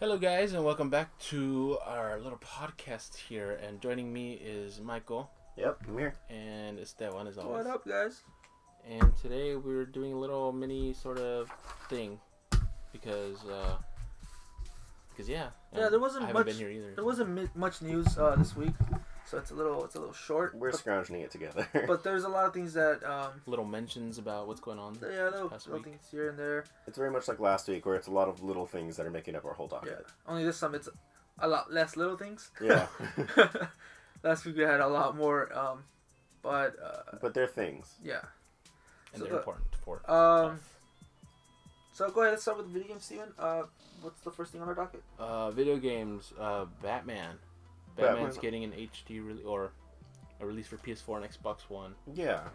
Hello guys and welcome back to our little podcast here, and joining me is Michael. Yep, I'm here. And Esteban as always. What up, guys? And today we're doing a little mini sort of thing because there wasn't I haven't much. been here either. There wasn't much news this week, so it's a little short. We're scrounging it together. But there's a lot of things that little mentions about what's going on. yeah, little things here and there. It's very much like last week, where it's a lot of little things that are making up our whole docket. Yeah. Only this time it's a lot less little things. Yeah. Last week we had a lot more, but they're things. yeah. And So they're important for So go ahead. Let's start with the video game, Steven. What's the first thing on our docket? video games. Batman. Batman's getting an HD or a release for PS4 and Xbox One. Yeah.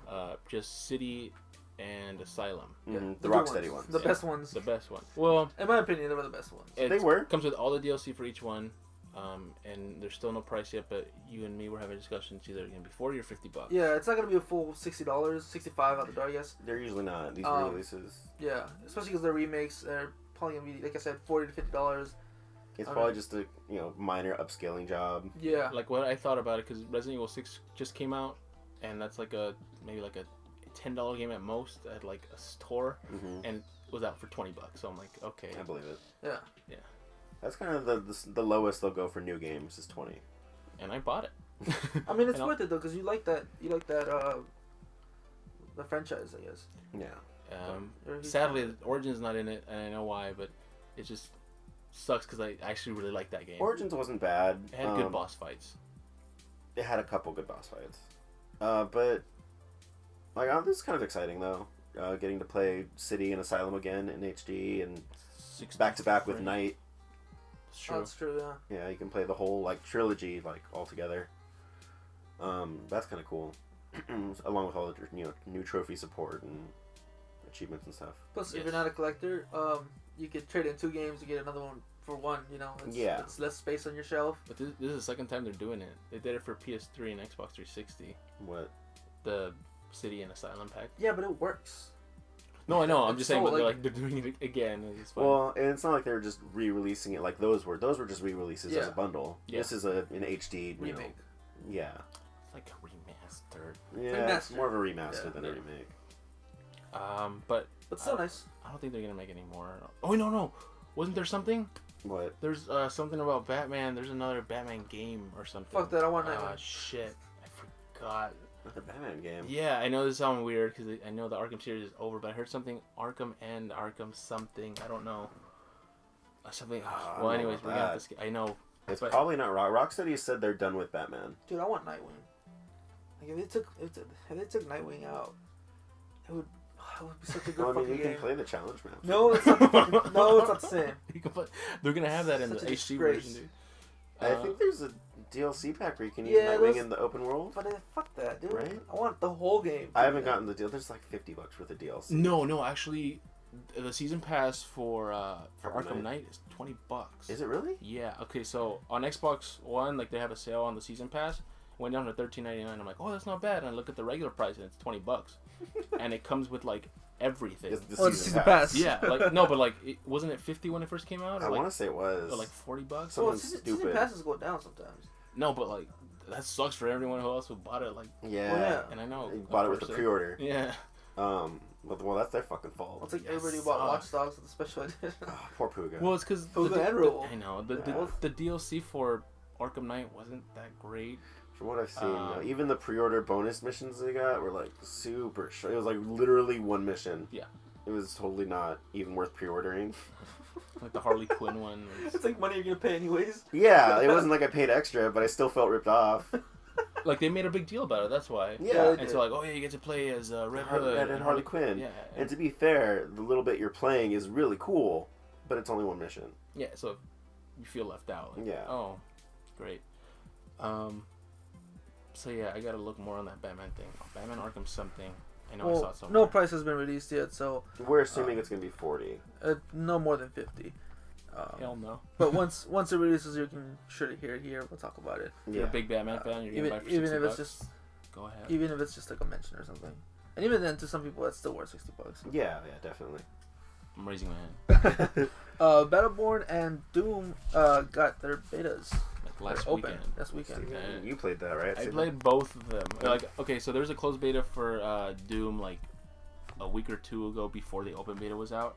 Just City and Asylum. Mm-hmm. Yeah, The good Rocksteady ones. The best ones. The best one. Well, in my opinion, they were the best ones. They were. Comes with all the DLC for each one, and there's still no price yet. But you and me were having discussions. Either it's gonna be $40 or $50. Yeah, it's not gonna be a full $60, $65 out the door, I guess. They're usually not. These re-releases. Yeah, especially because they're remakes. They're probably gonna be, like I said, $40 to $50. It's probably just a minor upscaling job. Yeah. Like what I thought about it, because Resident Evil 6 just came out, and that's maybe a $10 game at most at like a store, and it was out for $20. So I'm like, okay, I believe it. Yeah. Yeah. That's kind of the lowest they'll go for new games is 20. And I bought it. I mean, it's worth it though, because you like that the franchise, I guess. Yeah. Sadly, Origin's not in it, and I know why, but it just sucks because I actually really like that game. Origins wasn't bad. It had good boss fights. It had a couple good boss fights. But this is kind of exciting though. Getting to play City and Asylum again in HD and back to back with Night. It's true. Oh, that's true. Yeah. Yeah, you can play the whole trilogy all together. That's kind of cool. Along with all the new trophy support and achievements and stuff. Plus, if you're not a collector, you could trade in 2 games to get another one for one. It's less space on your shelf. But this is the second time they're doing it. They did it for PS3 and Xbox 360. What? The City and Asylum pack. Yeah, but it works. No, I know. I'm just saying, so, but they're doing it again. It's fun. Well, and it's not like they were just re-releasing it like those were. Those were just re-releases as a bundle. Yeah. This is an HD remake. Yeah. It's like a remastered. Yeah, it's more of a remaster than a remake. But still nice. I don't think they're gonna make any more. Oh no! Wasn't there something? What? There's something about Batman. There's another Batman game or something. Fuck that! I want that Ah, one. shit! I forgot. Another Batman game. Yeah, I know this sounds weird because I know the Arkham series is over, but I heard something Arkham and Arkham something. I don't know. Something. Well, anyways, we're gonna have to. I know. It's probably not Rocksteady said they're done with Batman. Dude, I want Nightwing. Like if they took Nightwing out, it would be such a good fucking you game. can play the challenge map. No, it's not. No, it's not the same. They're gonna have that in the Such a HD disgrace. version, dude. I think there's a DLC pack where you can use Nightwing in the open world. But fuck that, dude. Right? I want the whole game. I haven't gotten the deal. There's like $50 worth of DLC. No, actually, the season pass for Arkham Knight is $20. Is it really? Yeah. Okay, so on Xbox One, they have a sale on the season pass. Went down to $13.99. I'm like, oh, that's not bad. And I look at the regular price, and it's $20, and it comes with everything. It's the Oh, it's season pass. Yeah, but wasn't it 50 when it first came out? Or I want to say it was. Or $40. Well, season passes go down sometimes. No, but that sucks for everyone who else who bought it. Yeah. Well, yeah. And I know. You bought it with the pre-order. Yeah. Well, that's their fucking fault. It's like everybody bought Watch Dogs with the special edition. Oh, poor Puga. Well, it's because Puga and Rule. I know the DLC for Arkham Knight wasn't that great. From what I've seen, even the pre-order bonus missions they got were super short. It was literally one mission. Yeah. It was totally not even worth pre-ordering. Like the Harley Quinn one. It's like money you're gonna pay anyways. Yeah, it wasn't like I paid extra, but I still felt ripped off. They made a big deal about it. That's why. Yeah. And so oh yeah, you get to play as Red Hood and Harley Quinn. Yeah. And to be fair, the little bit you're playing is really cool, but it's only one mission. Yeah. So you feel left out. Yeah. Oh, great. So yeah, I gotta look more on that Batman thing. Batman Arkham something. I know I saw something. No price has been released yet, so we're assuming it's gonna be 40. No more than 50. Hell no. But once it releases, you can surely hear it here. We'll talk about it. You're a big Batman fan. You're gonna buy for $60. Even if it's just go ahead. Even if it's just a mention or something, and even then, to some people, that's still worth $60. Yeah, definitely. I'm raising my hand. Battleborn and Doom got their betas. Like last open weekend. this weekend. And You played that, right? I played both of them. Like, okay, so there's a closed beta for Doom like a week or two ago before the open beta was out.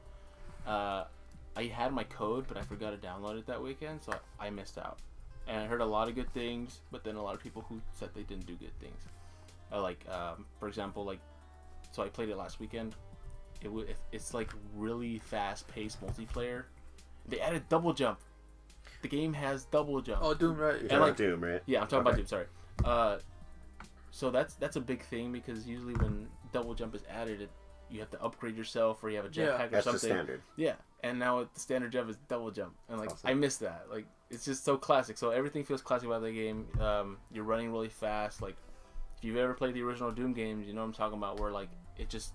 I had my code, but I forgot to download it that weekend, so I missed out. And I heard a lot of good things, but then a lot of people who said they didn't do good things. For example, like, so I played it last weekend. It's like really fast-paced multiplayer. They added double jump. The game has double jump. Oh, Doom, right? You're like Doom, right? Yeah, I'm talking about Doom. Sorry. So that's a big thing because usually when double jump is added, you have to upgrade yourself or you have a jetpack or that's something. the standard. Yeah, and now the standard jump is double jump, and like awesome. I miss that. Like it's just so classic. So everything feels classic about the game. You're running really fast. Like if you've ever played the original Doom games, you know what I'm talking about. Where like it just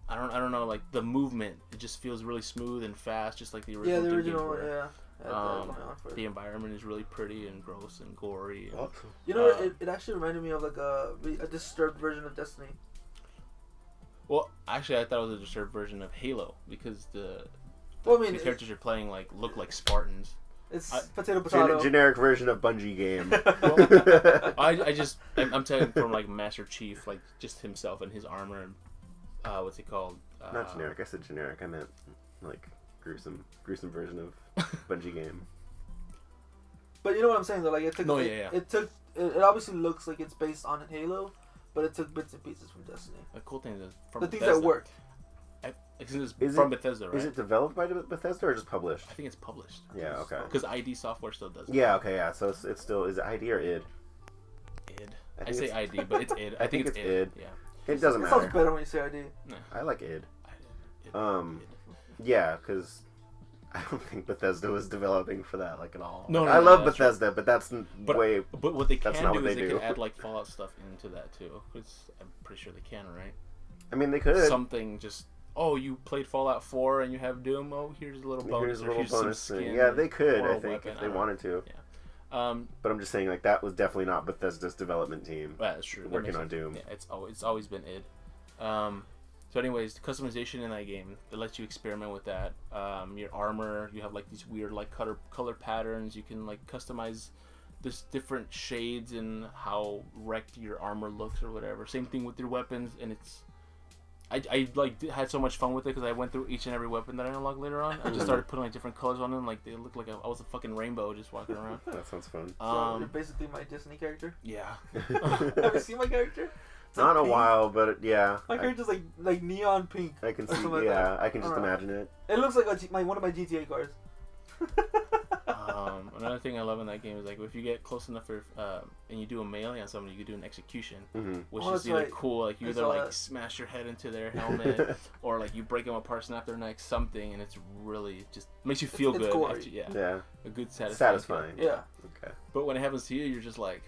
I don't know, like the movement, it just feels really smooth and fast, just like the original. Yeah, the Doom original, games were. yeah. The environment is really pretty and gross and gory. And, You know, it actually reminded me of like a disturbed version of Destiny. well, actually, I thought it was a disturbed version of Halo because the characters you're playing like look like Spartans. It's potato. Generic version of Bungie game. I'm telling from like Master Chief, like just himself and his armor and what's it called? Not generic. I said generic. I meant like gruesome version of Bungie game. But you know what I'm saying though, like it took. It obviously looks like it's based on Halo, but it took bits and pieces from Destiny. The cool thing is from the things Bethesda. that worked. It's from Bethesda, right? Is it developed by Bethesda or just published? I think it's published. Yeah, okay. Because ID Software still does it. Yeah, okay, yeah. So it's still, is it ID or id? Id. I say ID, but it's id. I think it's id. Yeah. It doesn't It matter. sounds better when you say ID. I like id. Id. Yeah, because I don't think Bethesda was developing for that like at all. No, I love that's Bethesda, but that's way. But what they can not do what is they they do. can add like Fallout stuff into that too. I'm pretty sure they can, right? I mean, they could. Something just. Oh, you played Fallout 4 and you have Doom. Oh, here's a little bonus. Here's a little bonus some thing. skin Yeah, they could. or a I think weapon. if they wanted to. Yeah. But I'm just saying, like that was definitely not Bethesda's development team. That's true. Working on Doom. Yeah, it's always been id. So anyways, customization in that game, it lets you experiment with that. Your armor, you have like these weird like color patterns. You can like customize this different shades and how wrecked your armor looks or whatever. Same thing with your weapons, and it's I like had so much fun with it because I went through each and every weapon that I unlocked later on. I just started putting like different colors on them, like they looked like I was a fucking rainbow just walking around. That sounds fun. So you're basically my Destiny character. Yeah. Have you seen my character? It's Not like in a pink. while, but yeah. My character's like neon pink. I can or see. something like Yeah, that. I can just Alright. imagine it. It looks like one of my GTA cars. Another thing I love in that game is like if you get close enough for and you do a melee on someone, you can do an execution, which is either cool, like you either like smash your head into their helmet or like you break them apart, snap their neck, something, and it's really just makes you feel good. gory. After, Yeah. A good Satisfying. Yeah. Okay. But when it happens to you, you're just like,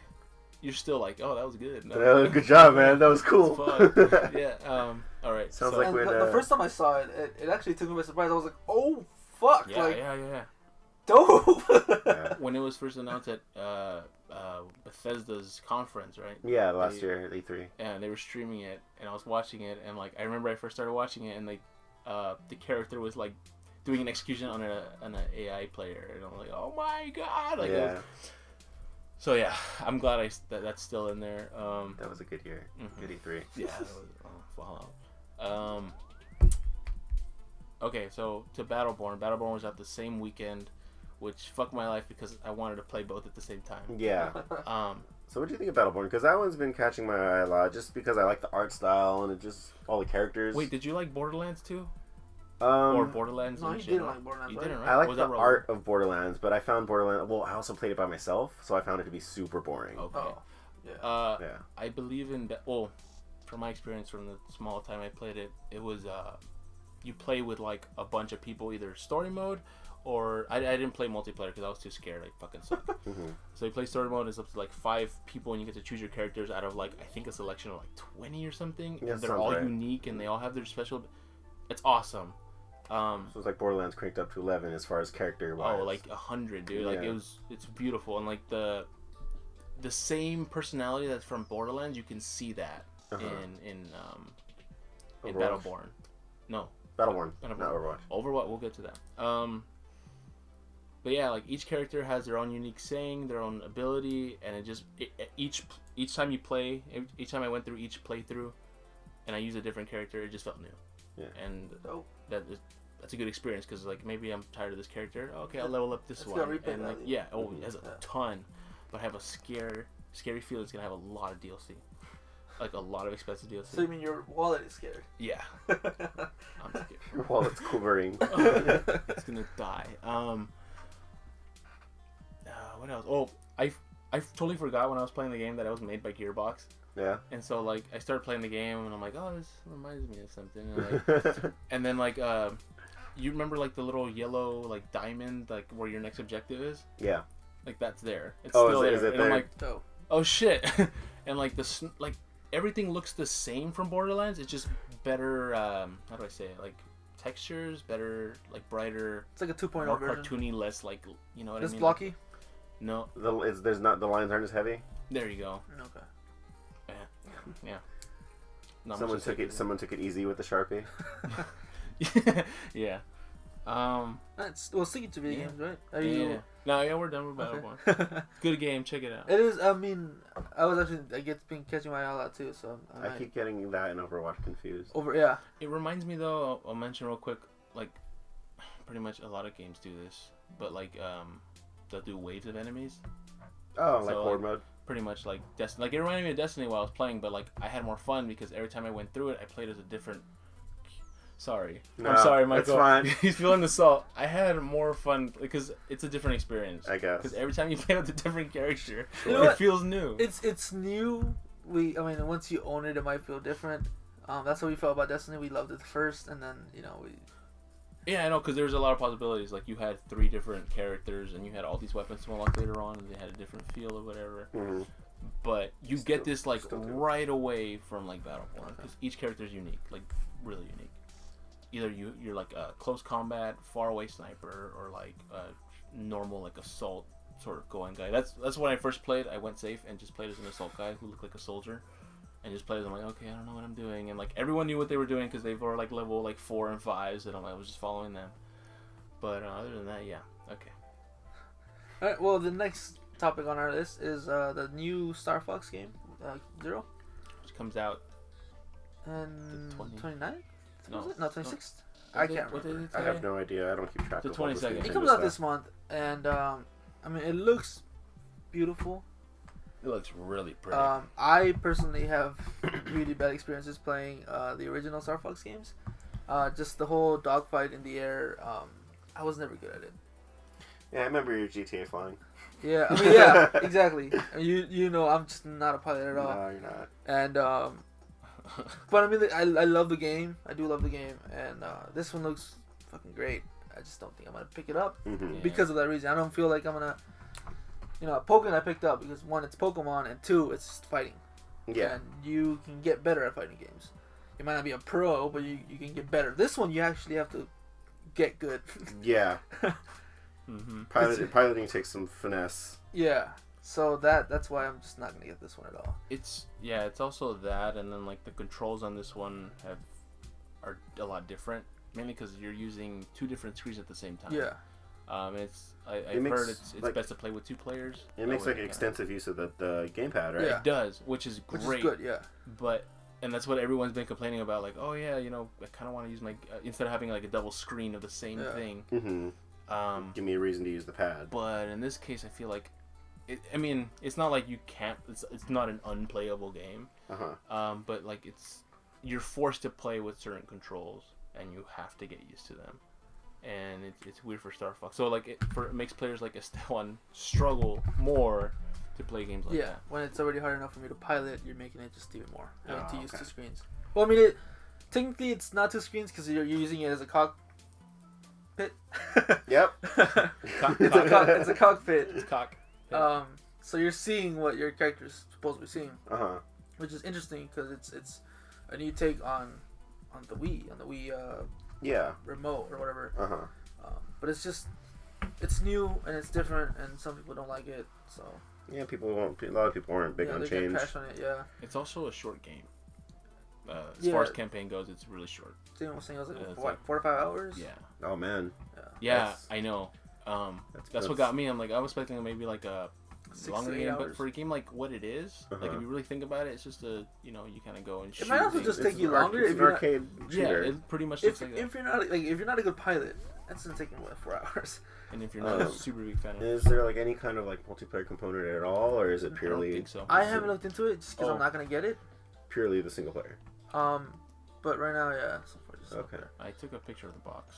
you're still like, oh, that was good. No, good job, man. That was cool. Fun. Yeah. All right. Sounds so, like And when the first time I saw it, it actually took me by surprise. I was like, oh fuck! Yeah, like, yeah. dope. Yeah. When it was first announced at Bethesda's conference, right? Yeah, last year at E3. And they were streaming it, and I was watching it, and like I remember I first started watching it, and like the character was like doing an execution on an AI player, and I'm like, oh my god! Like, Yeah. So yeah, I'm glad that's still in there. That was a good year. Mhm. Good E3. Yeah, that was Fallout. Okay, so to Battleborn. Battleborn was out the same weekend, which fucked my life because I wanted to play both at the same time. Yeah. So what do you think of Battleborn? Because that one's been catching my eye a lot, just because I like the art style and it just all the characters. Wait, did you like Borderlands too? Or Borderlands? No, in you general? didn't like Borderlands, You right? didn't, right? I like Was the that art of Borderlands, but I found Borderlands. Well, I also played it by myself, so I found it to be super boring. Okay. Oh, yeah. Yeah. I believe in that. Well, from my experience from the small time I played it, it was you play with like a bunch of people, either story mode or I didn't play multiplayer because I was too scared. I fucking suck. So you play story mode. It's up to like 5 people, and you get to choose your characters out of like I think a selection of like 20 or something. Yeah, and they're sounds all right. unique, and they all have their special. It's awesome. So it's like Borderlands cranked up to 11 as far as character wise. Oh, like 100, dude. Like Yeah. it's beautiful, and like the same personality that's from Borderlands, you can see that in Overwatch? Battleborn. No, Battleborn, not Overwatch. Overwatch, we'll get to that. But yeah, like each character has their own unique saying, their own ability, and each time you play, each time I went through each playthrough, and I used a different character, it just felt new. Yeah. And that's a good experience because like maybe I'm tired of this character. Okay, I'll level up this one. And like it has a ton, but I have a scary feel it's gonna have a lot of DLC, like a lot of expensive DLC. So you mean your wallet is scared? Yeah. I'm scared. Your wallet's quivering. It's gonna die. What else? Oh, I totally forgot when I was playing the game that it was made by Gearbox. Yeah. And so like I started playing the game and I'm like, oh, this reminds me of something. And then like you remember like the little yellow like diamond like where your next objective is? Yeah. Like that's there. It's still there. Is it and there? I'm like, oh shit. And like everything looks the same from Borderlands. It's just better. How do I say it? Like textures, better, like brighter. It's like a 2.0 more version. cartoony, less like what I mean. It's blocky. Like, no. There's not the lines aren't as heavy. There you go. Okay. Yeah. Someone took it easy with the Sharpie. Yeah. Sticking to video games, right? Yeah. No, we're done with Battleborn. Okay. Good game, check it out. It is. I mean, I been catching my eye a lot too. So I keep getting that and Overwatch confused. Yeah. It reminds me though. I'll mention real quick. Like, pretty much a lot of games do this, but like they'll do waves of enemies. Oh, like horde mode. Pretty much like Destiny. Like it reminded me of Destiny while I was playing, but like I had more fun because every time I went through it, I played as a different. Sorry, no, I'm sorry, Michael. It's fine. He's feeling the salt. I had more fun because it's a different experience. I guess. Because every time you play with a different character, it feels new. It's new. Once you own it, it might feel different. That's what we felt about Destiny. We loved it first, and then we. Yeah, I know, because there's a lot of possibilities. Like, you had 3 different characters, and you had all these weapons to unlock later on, and they had a different feel or whatever. Mm-hmm. But you get this, like, right away from, like, Battleborn, because each character is unique, like, really unique. Either you're, like, a close combat, far-away sniper, or, like, a normal, like, assault sort of going guy. That's when I first played. I went safe and just played as an assault guy who looked like a soldier. And just played. I'm like, okay, I don't know what I'm doing, and like everyone knew what they were doing because they were like level like 4 and 5s, and I was just following them. But other than that, yeah, okay. All right. Well, the next topic on our list is the new Star Fox game, Zero, which comes out and 29th. No, 26th. I can't remember. I have no idea. I don't keep track. The of all this 22nd. It comes out this month, and it looks beautiful. It looks really pretty. I personally have really bad experiences playing the original Star Fox games. Just the whole dogfight in the air. I was never good at it. Yeah, I remember your GTA flying. Yeah, yeah, exactly. You know, I'm just not a pilot at all. No, you're not. And but I love the game. I do love the game, and this one looks fucking great. I just don't think I'm gonna pick it up because of that reason. I don't feel like I'm gonna. Pokemon I picked up because 1, it's Pokemon, and 2, it's just fighting. Yeah. And you can get better at fighting games. You might not be a pro, but you can get better. This one, you actually have to get good. Yeah. Piloting takes some finesse. Yeah. So that's why I'm just not going to get this one at all. It's also that, and then like the controls on this one are a lot different, mainly because you're using 2 different screens at the same time. Yeah. I've heard it's best to play with 2 players. It makes like extensive use of the gamepad, right? Yeah. It does, which is great. Which is good, yeah. And that's what everyone's been complaining about. Like, oh yeah, I kind of want to use my instead of having like a double screen of the same thing. Mm-hmm. Give me a reason to use the pad. But in this case, I feel like, it's not like you can't. It's not an unplayable game. But like you're forced to play with certain controls, and you have to get used to them. And it's weird for Star Fox. So like it makes players like Esteban struggle more to play games like that. Yeah, when it's already hard enough for me to pilot, you're making it just even more. Having to use 2 screens. Well, technically it's not 2 screens because you're using it as a cockpit. Yep. It's a cockpit. It's cock. So you're seeing what your character's supposed to be seeing. Which is interesting because it's a new take on the Wii remote or whatever. But it's new and it's different, and some people don't like it. So yeah, a lot of people aren't big on change. Crash on it, yeah. It's also a short game. As far as campaign goes, it's really short. Steven was saying it was like 4 or 5 hours. Yeah. Oh man. Yeah, I know. That's what got me. I'm like, I was expecting maybe like a longer game, but for a game like what it is, like if you really think about it, it's just you kind of go and shoot. It might also just take you longer. It's an arcade shooter. Yeah, it pretty much if looks like you're not a good pilot, that's gonna take you 4 hours. And if you're not a super big fan of it. Is there like any kind of like multiplayer component at all, or is it purely? I don't think so. I haven't looked into it just because I'm not gonna get it. Purely the single player. But right now, yeah. So far just okay. I took a picture of the box.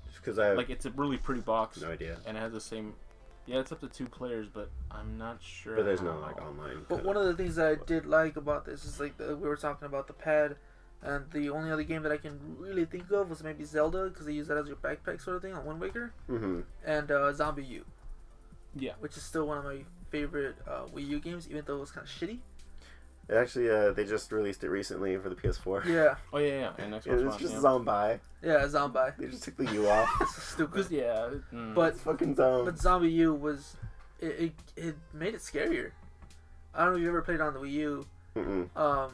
Just because I have it's a really pretty box. No idea. And it has the same. Yeah, it's up to 2 players, but I'm not sure. But there's no like online. But one of the things that I did like about this is like we were talking about the pad, and the only other game that I can really think of was maybe Zelda because they use that as your backpack sort of thing on Wind Waker. Mm-hmm. And Zombie U. Yeah. Which is still one of my favorite Wii U games, even though it was kind of shitty. Actually, they just released it recently for the PS4. Yeah. Oh yeah. And Xbox It was just Zombie. Yeah, Zombie. They just took the U off. It's so stupid. Yeah. But it's fucking dumb. But Zombie U was it made it scarier. I don't know if you ever played on the Wii U. Mm-mm.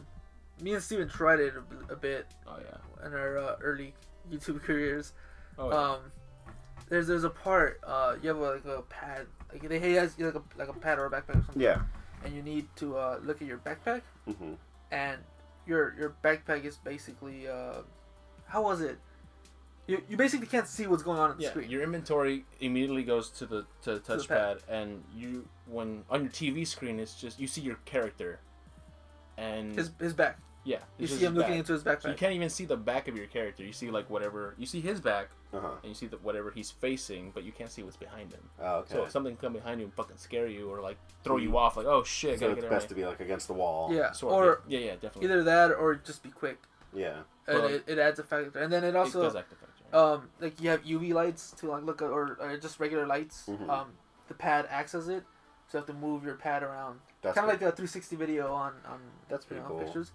Me and Steven tried it a bit. Oh yeah. In our early YouTube careers. Oh yeah. There's a part you have like a pad like they has like a pad or a backpack or something. Yeah. And you need to look at your backpack. Mm-hmm. And your backpack is basically how was it? You basically can't see what's going on the screen. Your inventory immediately goes to the touchpad, and when on your TV screen, it's just you see your character, and his back. Yeah, you see him looking into his backpack. So you can't even see the back of your character. You see like whatever you see his back, and you see whatever he's facing, but you can't see what's behind him. Oh, okay. So if something come behind you and fucking scare you or like throw you off, like oh shit, so it's best to be like against the wall. Yeah, or yeah, definitely. Either that or just be quick. Yeah, and it adds a factor, and then it also does add a factor. Like you have UV lights to like look at, or just regular lights. Mm-hmm. The pad acts as it, so you have to move your pad around. That's kind of like a 360 video on that's pretty cool. Pictures.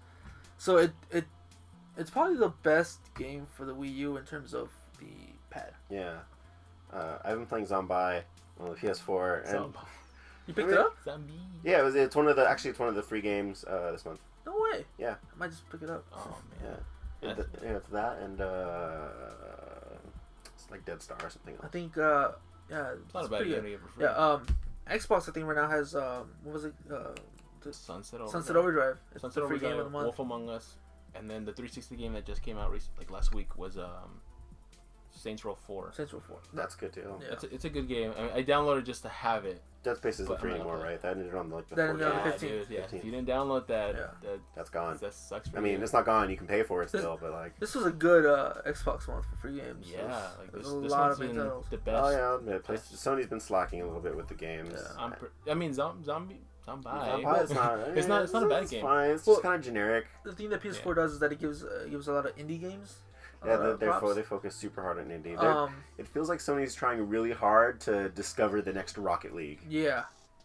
So it's probably the best game for the Wii U in terms of the pad. Yeah, I've been playing Zombie on the PS4. And you picked it up? Zombie. Yeah, it's one of the free games this month. No way. Yeah, I might just pick it up. Oh man. Yeah, it's that and it's like Dead Star or something else. I think it's not a bad game to get for free. Yeah, Xbox I think right now has what was it? Sunset Overdrive. Sunset Overdrive. It's Sunset the free Overdrive, game of the month. Wolf Among Us, and then the 360 game that just came out like last week was Saints Row 4. Saints Row 4. That's good too. Yeah. It's a good game. I mean, I downloaded just to have it. Dead Space isn't free anymore, right? That ended on like the 15th. Dude, yeah. If you didn't download that, that's gone. That sucks for you. I mean, it's not gone. You can pay for it still, but like this was a good Xbox month for free games. Yeah, like this one's been the best. Oh yeah, I'll admit, Sony's been slacking a little bit with the games. Yeah. I mean, Zombie. It's not. It's not a bad game. Fine. It's just kind of generic. The thing that PS4 does is that it gives a lot of indie games. Yeah, they focus super hard on indie. It feels like Sony's trying really hard to discover the next Rocket League. Yeah.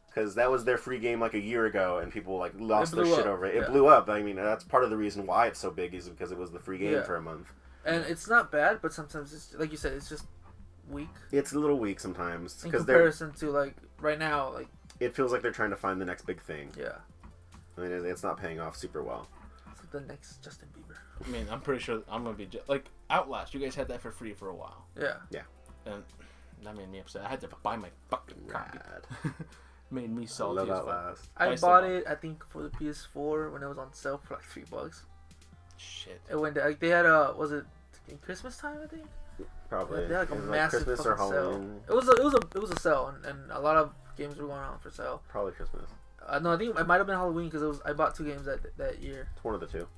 Because that was their free game like a year ago, and people like lost their shit over it. It yeah. blew up. I mean, that's part of the reason why it's so big is because it was the free game for a month. And it's not bad, but sometimes it's like you said, it's just weak. It's a little weak sometimes in comparison to like right now, like it feels like they're trying to find the next big thing. Yeah. I mean, it's not paying off super well. It's like the next Justin Bieber. I mean, I'm pretty sure I'm gonna be like Outlast. You guys had that for free for a while. Yeah. Yeah. And that made me upset. I had to buy my fucking copy. Made me salty. I love Outlast. I bought it, I think, for the PS4 when it was on sale for like $3. Shit. It went like they had was it in Christmas time? I think. Probably. They had like a massive Christmas fucking or Halloween. sale. It was a sale, and a lot of games were going on for sale. Probably Christmas. No, I think it might have been Halloween because I bought 2 games that year. It's one of the two.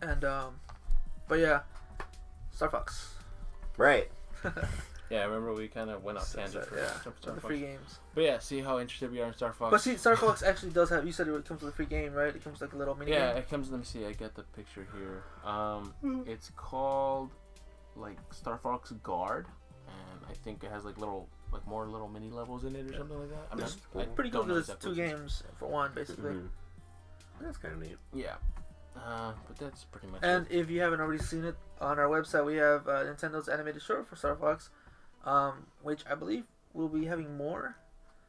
And but yeah, Star Fox. Right. Yeah, I remember we kind of went off tangent for the free games. But yeah, see how interested we are in Star Fox. But see, Star Fox actually does have. You said it comes with a free game, right? It comes with like a little mini game. Yeah, it comes. Let me see. I got the picture here. It's called like Star Fox Guard, and I think it has like more little mini levels in it or something like that. I'm not, pretty cool because it's 2 games for one, basically. Mm-hmm. That's kind of neat. Yeah. But that's pretty much and it. If you haven't already seen it, on our website we have Nintendo's animated short for Star Fox, which I believe we'll be having more.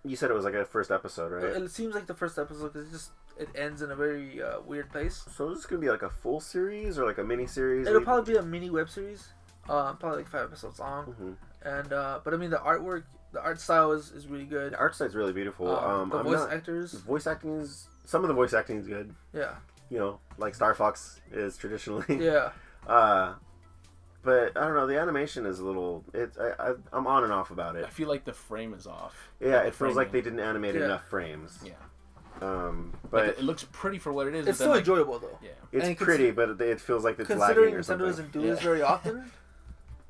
You said it was like a first episode, right? It seems like the first episode because it ends in a very weird place. So is this gonna be like a full series or like a mini series? It'll probably be a mini web series, probably like 5 episodes long. Mm-hmm. And but I mean the art style is really good. The art style's really beautiful. The voice actors. Voice acting is some of the voice acting is good. Yeah. You know, like Star Fox is traditionally. Yeah. But I don't know. The animation is a little. I'm on and off about it. I feel like the frame is off. Yeah, it feels like they didn't animate enough frames. Yeah. But like, it looks pretty for what it is. It's still enjoyable though. Yeah. It's pretty, but it feels like it's lagging considering or Nintendo something. doesn't do this very often.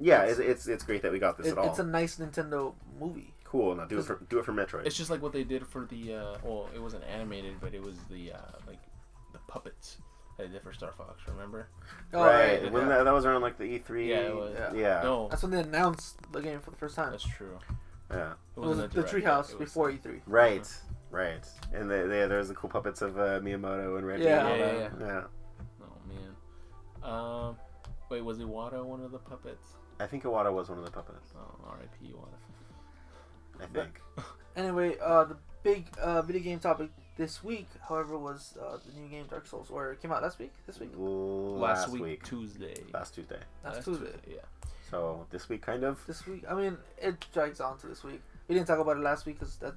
Yeah, it's great that we got this at all. It's a nice Nintendo movie. Cool. Now do it for Metroid. It's just like what they did for the well, it wasn't animated, but it was the like the puppets that they did for Star Fox. Remember? Oh, right. When that was around like the E3. Yeah, it was. Yeah. No, that's when they announced the game for the first time. that's true. Yeah. It was the Treehouse before E3. Right. Right. And there was the cool puppets of Miyamoto and Reggie. Yeah. And all that. Yeah. Oh man. Wait, was Iwata one of the puppets? I think Iwata was one of the puppets. Oh, R.I.P. Iwata. I think. Anyway, the big video game topic this week, however, was the new game Dark Souls, or it came out last week. This week. Last week, Tuesday. Last Tuesday. Last Tuesday. Yeah. So this week, kind of. This week, I mean, it drags on to this week. We didn't talk about it last week because that.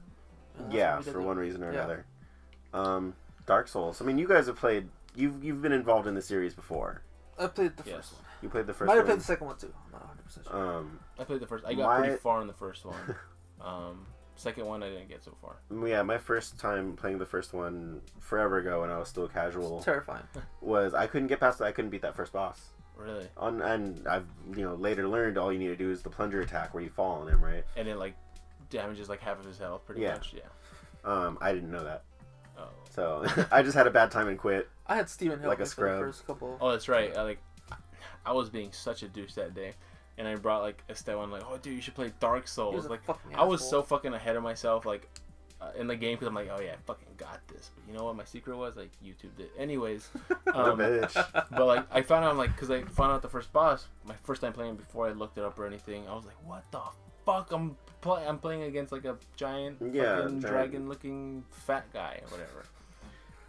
Yeah, for one reason or another. Dark Souls. I mean, you guys have played. You've been involved in the series before. I played the first one. You played the first Might one? have played the second one too. I'm not 100% sure. I played the first. I got pretty far in the first one. Second one, I didn't get so far. Yeah, my first time playing the first one forever ago when I was still casual. It's terrifying. Was I couldn't get past that. I couldn't beat that first boss. Really? And I've later learned all you need to do is the plunger attack where you fall on him, right? And it like damages like half of his health, pretty much. Yeah. I didn't know that. Oh. So I just had a bad time and quit. I had Steven help like me a for scrub. the first couple. Oh, that's right. I was being such a douche that day, and I brought like Esteban, like, oh dude, you should play Dark Souls. Like, I was so fucking ahead of myself, like, in the game because I'm like, oh yeah, I fucking got this. But you know what? My secret was like YouTube did. Anyways, but like I found out because I found out the first boss, my first time playing before I looked it up or anything. I was like, what the fuck? I'm playing against like a giant fucking dragon-looking fat guy or whatever.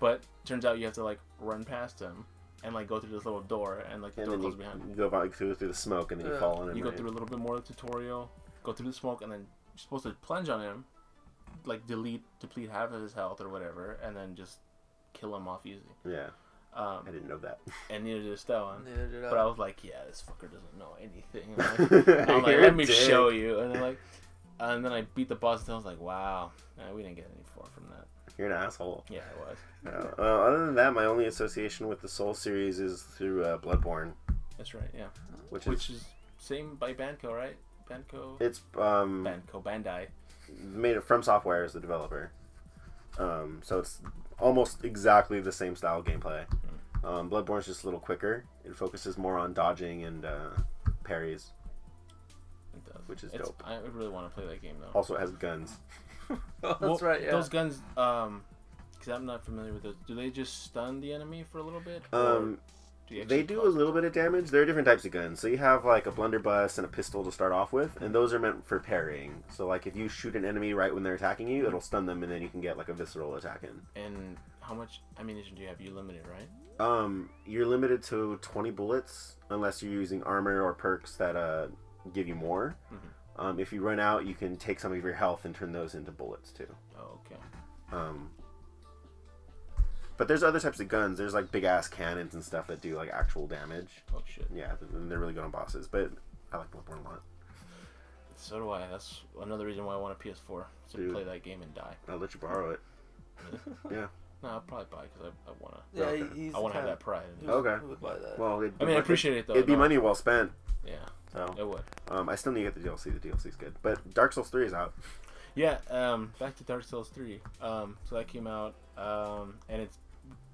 But turns out you have to like run past him and like go through this little door and like the door closes behind you. You go back through the smoke and then you fall on him. You go through a little bit more of the tutorial, go through the smoke, and then you're supposed to plunge on him, like deplete half of his health or whatever, and then just kill him off easy. Yeah. I didn't know that. And neither did Esteban. Neither did I. But I was like, yeah, this fucker doesn't know anything. I'm like, let me show you. And then I beat the boss, and I was like, wow, we didn't get any far from that. You're an asshole. Yeah, I was. Other than that, my only association with the Soul series is through Bloodborne. That's right, yeah. Which is same by Banco, right? Banco? It's Bandai. Made it from Software as the developer. So it's almost exactly the same style gameplay. Bloodborne's just a little quicker. It focuses more on dodging and parries. It does. Which is dope. I really want to play that game though. Also, it has guns. That's right, yeah. Those guns, because I'm not familiar with those, do they just stun the enemy for a little bit? They do a little bit of damage. There are different types of guns. So you have like a blunderbuss and a pistol to start off with, and those are meant for parrying. So like if you shoot an enemy right when they're attacking you, it'll stun them, and then you can get like a visceral attack in. And how much ammunition do you have? You limited, right? You're limited to 20 bullets unless you're using armor or perks that give you more. Mm-hmm. If you run out, you can take some of your health and turn those into bullets too. Oh, okay. But there's other types of guns. There's like big ass cannons and stuff that do like actual damage. Oh shit. Yeah, they're really good on bosses. But I like Bloodborne a lot. So do I. That's another reason why I want a PS4 to play that game and die. I'll let you borrow it. Yeah. No, I'll probably buy it because I want to. Yeah, I want to have that pride. Okay. Who would buy that? Well, I mean, I appreciate it though. It'd be money well spent. Yeah. So it would. I still need to get the DLC. The DLC's good. But Dark Souls 3 is out. Yeah. Back to Dark Souls 3. So that came out, and it's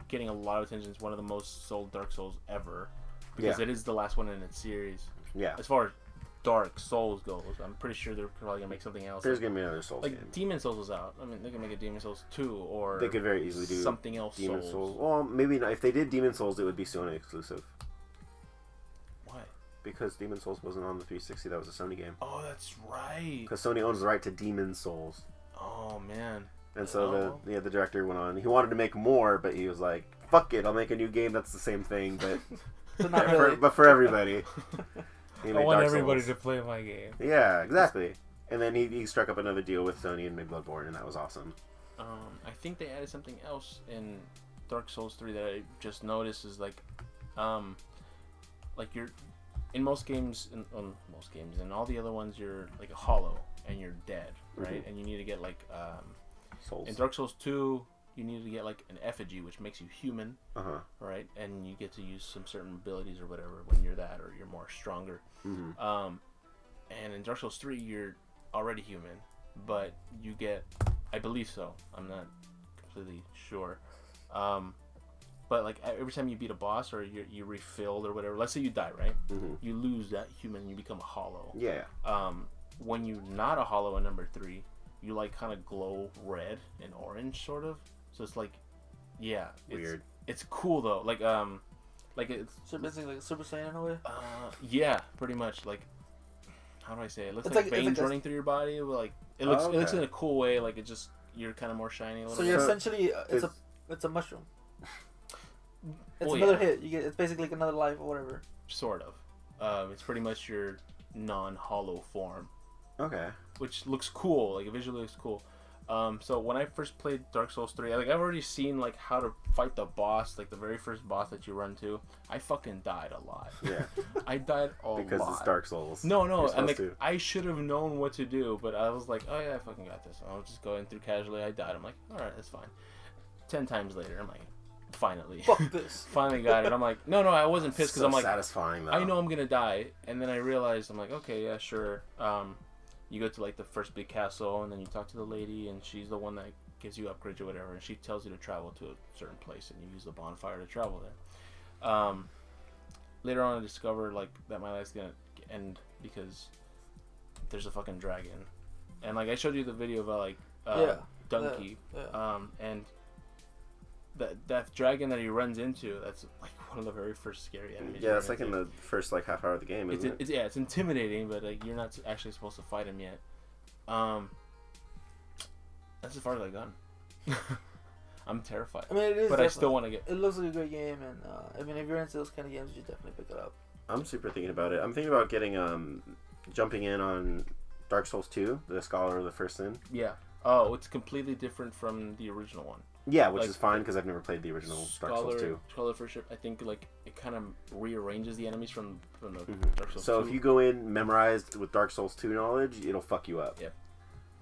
getting a lot of attention. It's one of the most sold Dark Souls ever because it is the last one in its series. Yeah. As far as Dark Souls goes, I'm pretty sure they're probably gonna make something else. There's gonna be another Souls game. Demon Souls was out. I mean, they can make a Demon Souls 2 or they could very easily do something else. Demon Souls. Well, maybe not. If they did Demon Souls, it would be Sony exclusive. Why? Because Demon Souls wasn't on the 360. That was a Sony game. Oh, that's right. Because Sony owns the right to Demon Souls. Oh man. And so the director went on. He wanted to make more, but he was like, "Fuck it, I'll make a new game that's the same thing, but for everybody." I want everybody to play my game. Yeah, exactly. And then he struck up another deal with Sony and made Bloodborne, and that was awesome. I think they added something else in Dark Souls 3 that I just noticed is like you're in most games, in all the other ones, you're like a hollow and you're dead, right? And you need to get like Souls. In Dark Souls 2, you need to get like an effigy, which makes you human, right? And you get to use some certain abilities or whatever when you're that, or you're more stronger. And in Dark Souls 3, you're already human, but you get, I believe so, I'm not completely sure, but like every time you beat a boss or you refilled or whatever, let's say you die, right? You lose that human and you become a hollow. Yeah. When you're not a hollow in number 3, you like kind of glow red and orange sort of, so it's like, yeah, weird. It's cool though, like it's so basically like a Super Saiyan in a way. Yeah, pretty much. Like, how do I say it? It looks like veins running through your body, but like it looks in a cool way. Like it just, you're kind of more shiny a little. So you're essentially it's a mushroom. It's another hit. You get, it's basically like another life or whatever. Sort of. It's pretty much your non-hollow form. Okay. Which looks cool. Like it visually looks cool. So when I first played Dark Souls 3, I've already seen like how to fight the boss, like the very first boss that you run to. I fucking died a lot. Yeah. I died a lot. Because it's Dark Souls. No. I'm like, I should have known what to do, but I was like, oh yeah, I fucking got this. I'll just go in through casually. I died. I'm like, all right, that's fine. 10 times later, I'm like, finally. Fuck this. Finally got it. I'm like, no, I wasn't pissed because I'm like, satisfying though. I know I'm gonna die, and then I realized I'm like, okay, yeah, sure. You go to like the first big castle, and then you talk to the lady, and she's the one that gives you upgrades or whatever, and she tells you to travel to a certain place, and you use the bonfire to travel there. Later on, I discovered like that my life's gonna end because there's a fucking dragon, and like I showed you the video about like Donkey, and that dragon that he runs into, that's like one of the very first scary enemies. Yeah, it's like in the first like half hour of the game, isn't it? It's intimidating, but like you're not actually supposed to fight him yet. That's as far as I've gone. I'm terrified. I mean, it is, but I still want to get. It looks like a great game, and I mean, if you're into those kind of games, you should definitely pick it up. I'm super thinking about it. I'm thinking about getting jumping in on Dark Souls 2, the Scholar of the First Sin. Yeah. Oh, it's completely different from the original one. Yeah, which is fine because I've never played the original Dark Souls 2. Scholar First Ship, I think like it kind of rearranges the enemies from the Dark Souls 2. So if you go in memorized with Dark Souls 2 knowledge, it'll fuck you up. Yep.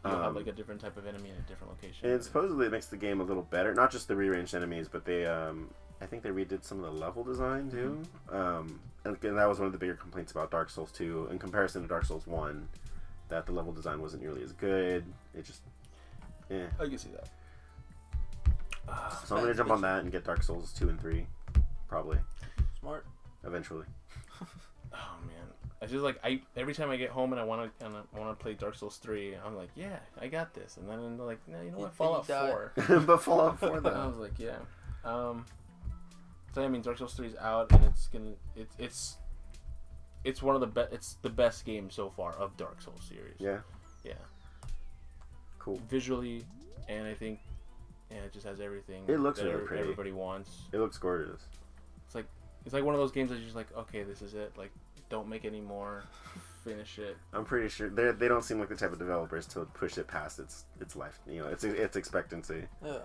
You'll have like a different type of enemy in a different location. And supposedly it makes the game a little better. Not just the rearranged enemies, but they I think they redid some of the level design too. And that was one of the bigger complaints about Dark Souls 2 in comparison to Dark Souls 1, that the level design wasn't nearly as good. It just I can see that. So I'm gonna jump on that and get Dark Souls 2 and 3, probably. Smart. Eventually. Oh man, I just like every time I get home and I want to play Dark Souls 3, I'm like, yeah, I got this, and then I'm like, no, you know what, Fallout 4. But Fallout 4 though. I was like, yeah. So I mean, Dark Souls 3 is out, and it's one of the it's the best game so far of Dark Souls series. Yeah. Yeah. Cool. Visually, and I think. And it just has everything. It looks really pretty. Everybody wants. It looks gorgeous. It's like one of those games that you're just like, okay, this is it. Like, don't make any more. Finish it. I'm pretty sure they don't seem like the type of developers to push it past its life. You know, its expectancy. Yeah.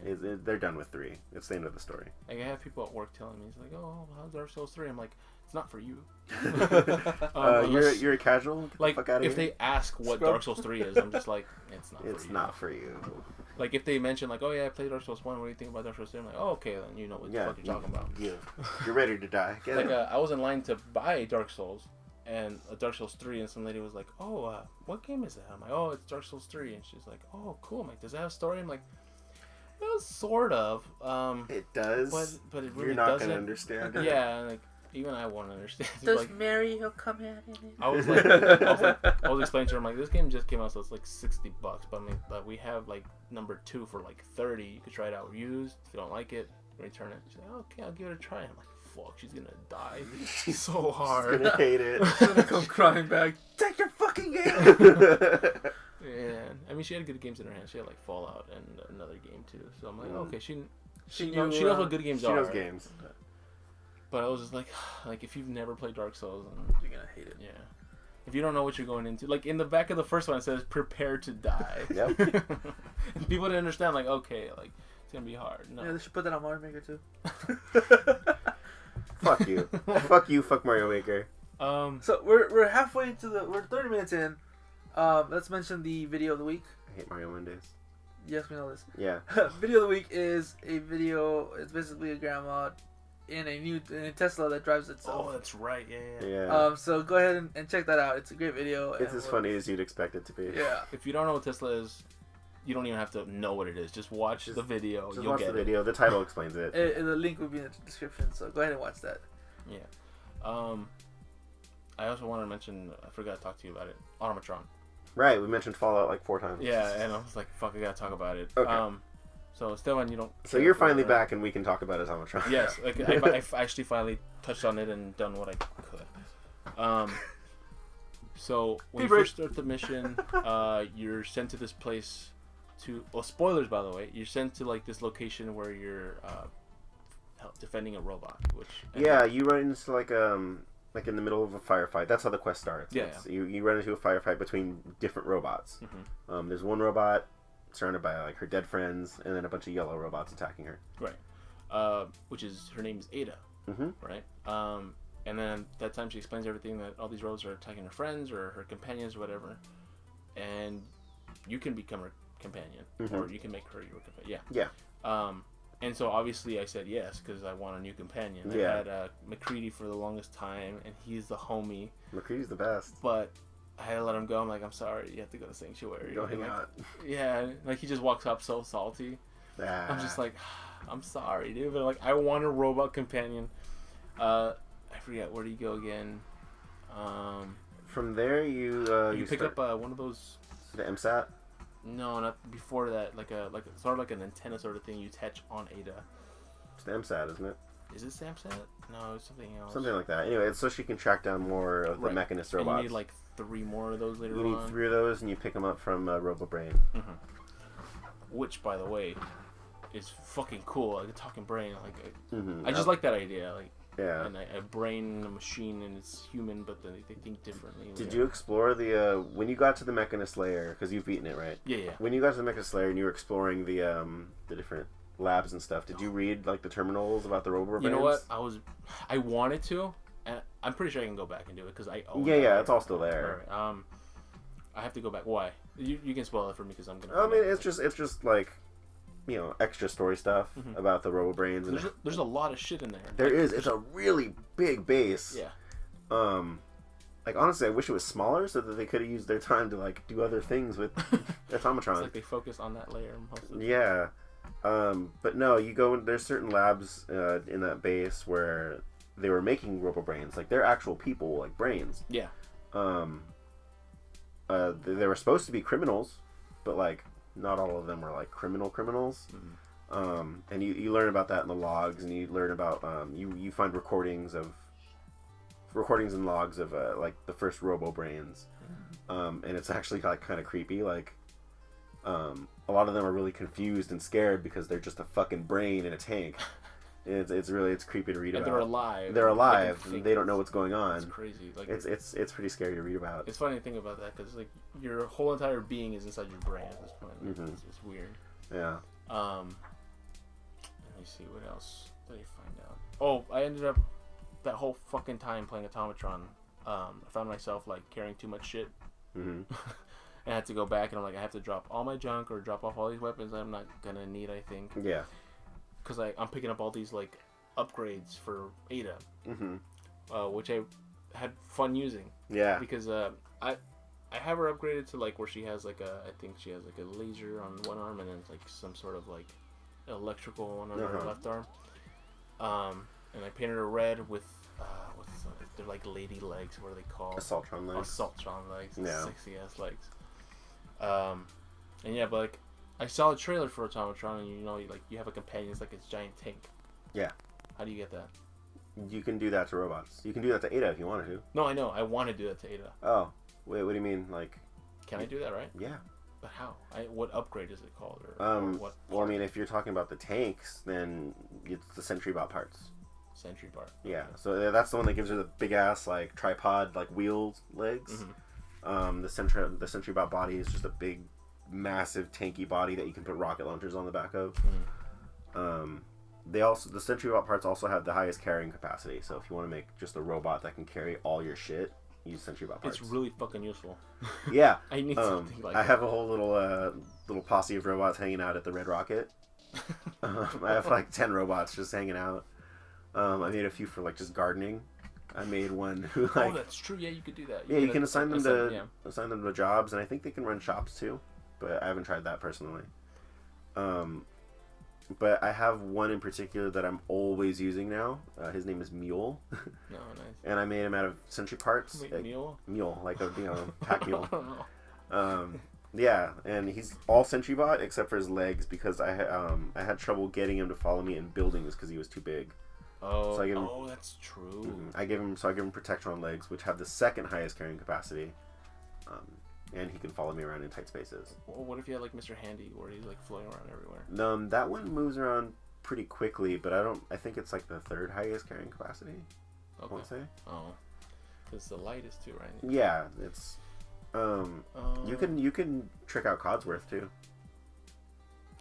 They're done with 3. It's the end of the story. Like I have people at work telling me, it's like, oh, how's Dark Souls 3? I'm like, it's not for you. You're a casual. Get like the fuck out of if here. they ask what Dark Souls 3 is, I'm just like, it's not. It's not for you. Like if they mention like, oh yeah, I played Dark Souls 1. What do you think about Dark Souls 3? I'm like, oh okay, then you know what the fuck you're talking about. Yeah, you're ready to die. Get like I was in line to buy Dark Souls, and Dark Souls 3, and some lady was like, oh, what game is that? I'm like, oh, it's Dark Souls 3, and she's like, oh, cool. I'm like, does that have a story? I'm like, well, sort of. It does, but it really you're not doesn't. gonna understand it. Yeah, like even I won't understand. Does like, Mario come out in it? I was explaining to her, I'm like, this game just came out, so it's like $60. But I mean, we have like number 2 for like $30. You could try it out used. If you don't like it, return it. She's like, okay, I'll give it a try. I'm like, fuck, she's gonna die so hard. She's gonna hate it. She's gonna come crying back. Take your fucking game. Yeah, I mean, she had good games in her hands. She had like Fallout and another game too. So I'm like, okay, she knew, knows what good games are. She knows games. But I was just like if you've never played Dark Souls, then you're gonna hate it. Yeah. If you don't know what you're going into, like in the back of the first one, it says "Prepare to die." Yep. And people didn't understand, like, okay, like it's gonna be hard. No. Yeah, they should put that on Mario Maker too. Fuck you. Fuck you. Fuck Mario Maker. So we're halfway into we're 30 minutes in. Let's mention the video of the week. I hate Mario Mondays. Yes, we know this. Yeah. Video of the week is a video. It's basically a grandma in a Tesla that drives itself. Oh, that's right. Yeah. Yeah. So go ahead and check that out. It's a great video. It's as funny as you'd expect it to be. Yeah. If you don't know what Tesla is, you don't even have to know what it is. Just watch the video. Just You'll watch get the video. The title explains it. The link will be in the description. So go ahead and watch that. Yeah. I also wanted to mention. I forgot to talk to you about it. Automatron. Right. We mentioned Fallout like 4 times. Yeah, and I was like, "Fuck, I gotta talk about it." Okay. So Esteban, you don't. So you're finally back, and we can talk about Automatron. Yes, like I've actually finally touched on it and done what I could. So when you first start the mission, you're sent to this place spoilers by the way. You're sent to like this location where you're defending a robot. Yeah, you run into like in the middle of a firefight. That's how the quest starts. Yeah. You run into a firefight between different robots. Mm-hmm. There's one robot surrounded by like her dead friends, and then a bunch of yellow robots attacking her. Right. Which is her name is Ada. Mm-hmm. Right. And then that time she explains everything that all these robots are attacking her friends or her companions or whatever, and you can become her companion or you can make her your companion. Yeah. And so obviously I said yes because I want a new companion. Yeah. I had McCready for the longest time, and he's the homie. McCready's the best. But I had to let him go. I'm like, I'm sorry, you have to go to Sanctuary. Go hang out. Yeah, like he just walks up so salty. I'm just like, I'm sorry, dude, but like I want a robot companion. I forget where do you go again. From there you pick up one of those. The MSAT. No, not before that. Like sort of like an antenna sort of thing you attach on Ada. It's the MSAT, isn't it? Is it Samsat? No, it's something else. Something like that. Anyway, it's so she can track down more of the Mechanist robots. And you need like 3 more of those later on. You need 3 of those, and you pick them up from RoboBrain. Mm-hmm. Which, by the way, is fucking cool. Like a talking brain. Like I just like that idea. Like yeah. And a brain, a machine, and it's human, but then they think differently. Did you explore the when you got to the Mechanist layer? Because you've beaten it, right? Yeah, yeah. When you got to the Mechanist layer and you were exploring the different labs and stuff, did you read like the terminals about the RoboBrains? You know what? I wanted to, and I'm pretty sure I can go back and do it because I own it. Yeah, it's all still there. Right. I have to go back. Why? You can spoil it for me because I'm gonna. I mean, it's just like, you know, extra story stuff about the RoboBrains. And there's a lot of shit in there. There is. It's a really big base. Yeah. Like honestly, I wish it was smaller so that they could have used their time to like do other things with Automatron. It's like they focus on that layer most of the time. Yeah. But no, you go. There's certain labs in that base where they were making RoboBrains, like they're actual people, like brains. Yeah. They were supposed to be criminals, but like not all of them were like criminals. And you learn about that in the logs, and you learn about you find recordings and logs of like the first RoboBrains, and it's actually like kind of creepy. Like a lot of them are really confused and scared because they're just a fucking brain in a tank. It's creepy to read about. And they're alive. They're alive. And they don't know what's going on. It's crazy. Like it's pretty scary to read about. It's funny to think about that because like your whole entire being is inside your brain at this point. Like, it's weird. Yeah. Let me see what else did I find out. Oh, I ended up that whole fucking time playing Automatron. I found myself like carrying too much shit. And I had to go back and I'm like, I have to drop all my junk or drop off all these weapons I'm not gonna need. I think. Yeah. Because I'm picking up all these like upgrades for Ada, which I had fun using. Yeah. Because I have her upgraded to like where she has like I think she has like a laser on one arm and then like some sort of like electrical one on her left arm. And I painted her red with they're like lady legs. What are they called? Assaultron legs. Assaultron legs. Yeah. Sexy ass legs. And yeah, but like. I saw a trailer for Automatron, and you know, like you have a companion, it's like this giant tank. Yeah. How do you get that? You can do that to robots. You can do that to Ada if you wanted to. No, I know. I want to do that to Ada. Oh, wait. What do you mean? Like, Can I do that, right? Yeah. But how? What upgrade is it called? Or what well, I mean, if you're talking about the tanks, then it's the sentry bot parts. Sentry part. Yeah, so that's the one that gives her the big ass like tripod like wheel legs. Mm-hmm. The sentry bot body is just a big, massive tanky body that you can put rocket launchers on the back of. Mm-hmm. The sentry bot parts also have the highest carrying capacity. So if you want to make just a robot that can carry all your shit, use sentry bot parts. It's really fucking useful. Yeah, I need something like I that. have a whole little posse of robots hanging out at the Red Rocket. I have like 10 robots just hanging out. I made a few for like just gardening. I made one who like. Oh, that's true. Yeah, you could do that. You can assign them to jobs, and I think they can run shops too, but I haven't tried that personally. But I have one in particular that I'm always using now. His name is Mule. No, nice. And I made him out of sentry parts. Wait, mule? Mule, like a pack mule. I don't know. Yeah, and he's all sentry bot except for his legs because I had trouble getting him to follow me in buildings because he was too big. Oh, so that's true. I give him Protectron legs, which have the second highest carrying capacity, and he can follow me around in tight spaces. Well, what if you had like Mr. Handy, where he's like floating around everywhere? That one moves around pretty quickly, but I think it's like the third highest carrying capacity. Okay. I want to say. Oh, because the light is too, right? Yeah, it's. You can trick out Codsworth too.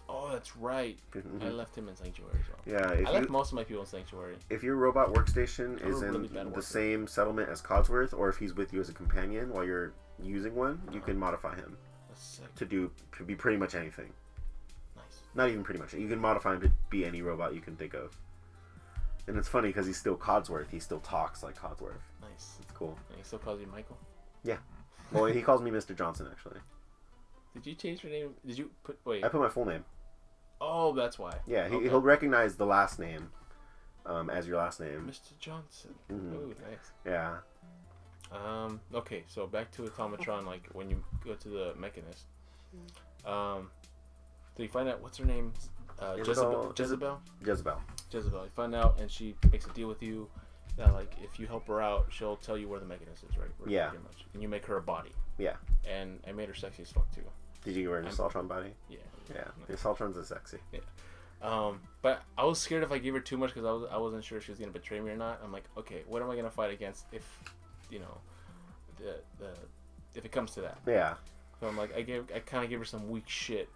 Oh, that's right. Mm-hmm. I left him in Sanctuary as well. Yeah, I left most of my people in Sanctuary. If your robot workstation is really in the same settlement as Codsworth, or if he's with you as a companion while you're using one, you can modify him to be pretty much anything. Nice. Not even pretty much. You can modify him to be any robot you can think of. And it's funny because he's still Codsworth. He still talks like Codsworth. Nice. It's cool. And he still calls you Michael? Yeah. Well, he calls me Mr. Johnson, actually. Did you change your name? Did you put... Wait. I put my full name. Oh, that's why. Yeah, he'll recognize the last name as your last name. Mr. Johnson. Mm-hmm. Ooh, nice. Yeah. Okay, so back to Automatron, like, when you go to the Mechanist. So you find out, what's her name? Jezebel? Jezebel. You find out, and she makes a deal with you that, like, if you help her out, she'll tell you where the Mechanist is, right? Yeah. Pretty much. And you make her a body. Yeah. And I made her sexy as fuck, too. Did you wear an Assaultron body? Yeah. Yeah. The Assaultrons are sexy. Yeah. But I was scared if I gave her too much because I wasn't sure if she was gonna betray me or not. I'm like, okay, what am I gonna fight against if, you know, if it comes to that? Yeah. So I'm like, I kind of gave her some weak shit.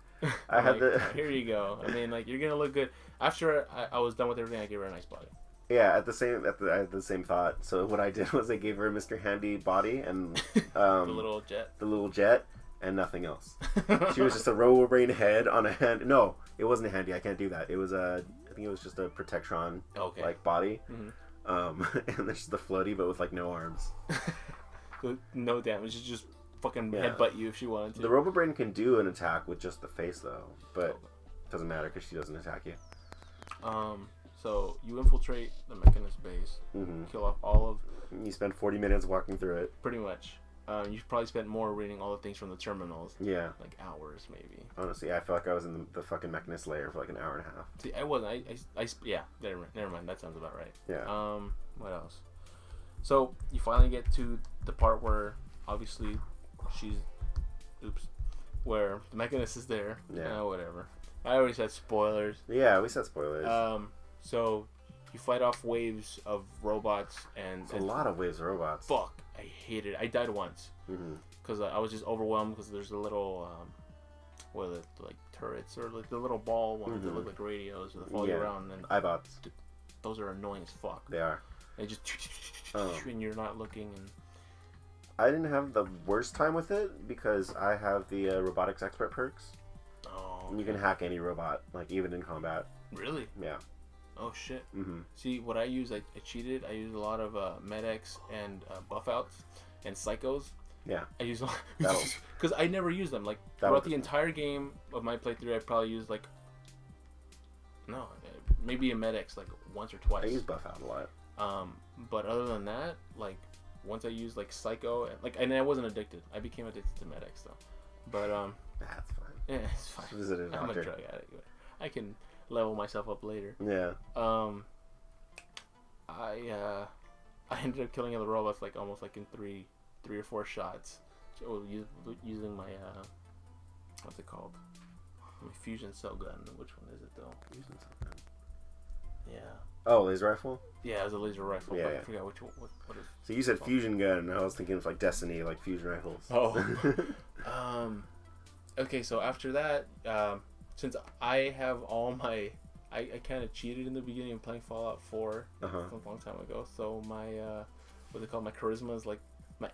I had Here you go. I mean, like, you're gonna look good. After I was done with everything, I gave her a nice body. Yeah, I had the same thought. So what I did was I gave her a Mr. Handy body and the little jet. And nothing else. She was just a RoboBrain head on a hand. No, it wasn't a Handy. I can't do that. It was I think it was just a Protectron like body. Mm-hmm. And there's the floaty, but with like no arms. No damage. She just fucking headbutt you if she wanted to. The RoboBrain can do an attack with just the face though, but it doesn't matter because she doesn't attack you. So you infiltrate the Mechanist base, kill off all of. You spend 40 minutes walking through it. Pretty mull you probably spent more reading all the things from the terminals. Yeah. Like hours, maybe. Honestly, I feel like I was in the fucking Mechanist layer for like an hour and a half. See, I wasn't. Yeah, never mind. That sounds about right. Yeah. What else? So, you finally get to the part where, obviously, where the Mechanist is there. Yeah. Whatever. I already said spoilers. Yeah, we said spoilers. So, you fight off waves of robots and... It's a lot of waves of robots. Fuck. I hated it. I died once. Because I was just overwhelmed because there's a little... what are they, like turrets or like the little ball ones that look like radios that follow you around. And iBots. Those are annoying as fuck. They are. They just... and you're not looking and... I didn't have the worst time with it because I have the robotics expert perks. Oh. And you can hack any robot, like even in combat. Really? Yeah. Oh shit. See, what I use, I cheated. I used a lot of medics and buff outs and psychos. Yeah. I use because I never use them. Like throughout the entire game of my playthrough, I probably used like maybe a medics like once or twice. I use buff out a lot. But other than that, like once I used like psycho, and I wasn't addicted. I became addicted to medics though. But that's fine. Yeah, it's fine. Visit a doctor. I'm a drug addict. I can level myself up later. Yeah. I ended up killing the robots like almost like in three or four shots, using my what's it called? My fusion cell gun. Which one is it though? Fusion cell gun. Yeah. Oh, laser rifle? Yeah, it was a laser rifle. Yeah, but yeah. I forgot which one. What is? So you said fusion gun, and I was thinking of like Destiny, like fusion rifles. Oh. Okay, so after that, since I have all my, I kind of cheated in the beginning of playing Fallout 4 a long time ago. So my, what they call my charisma is like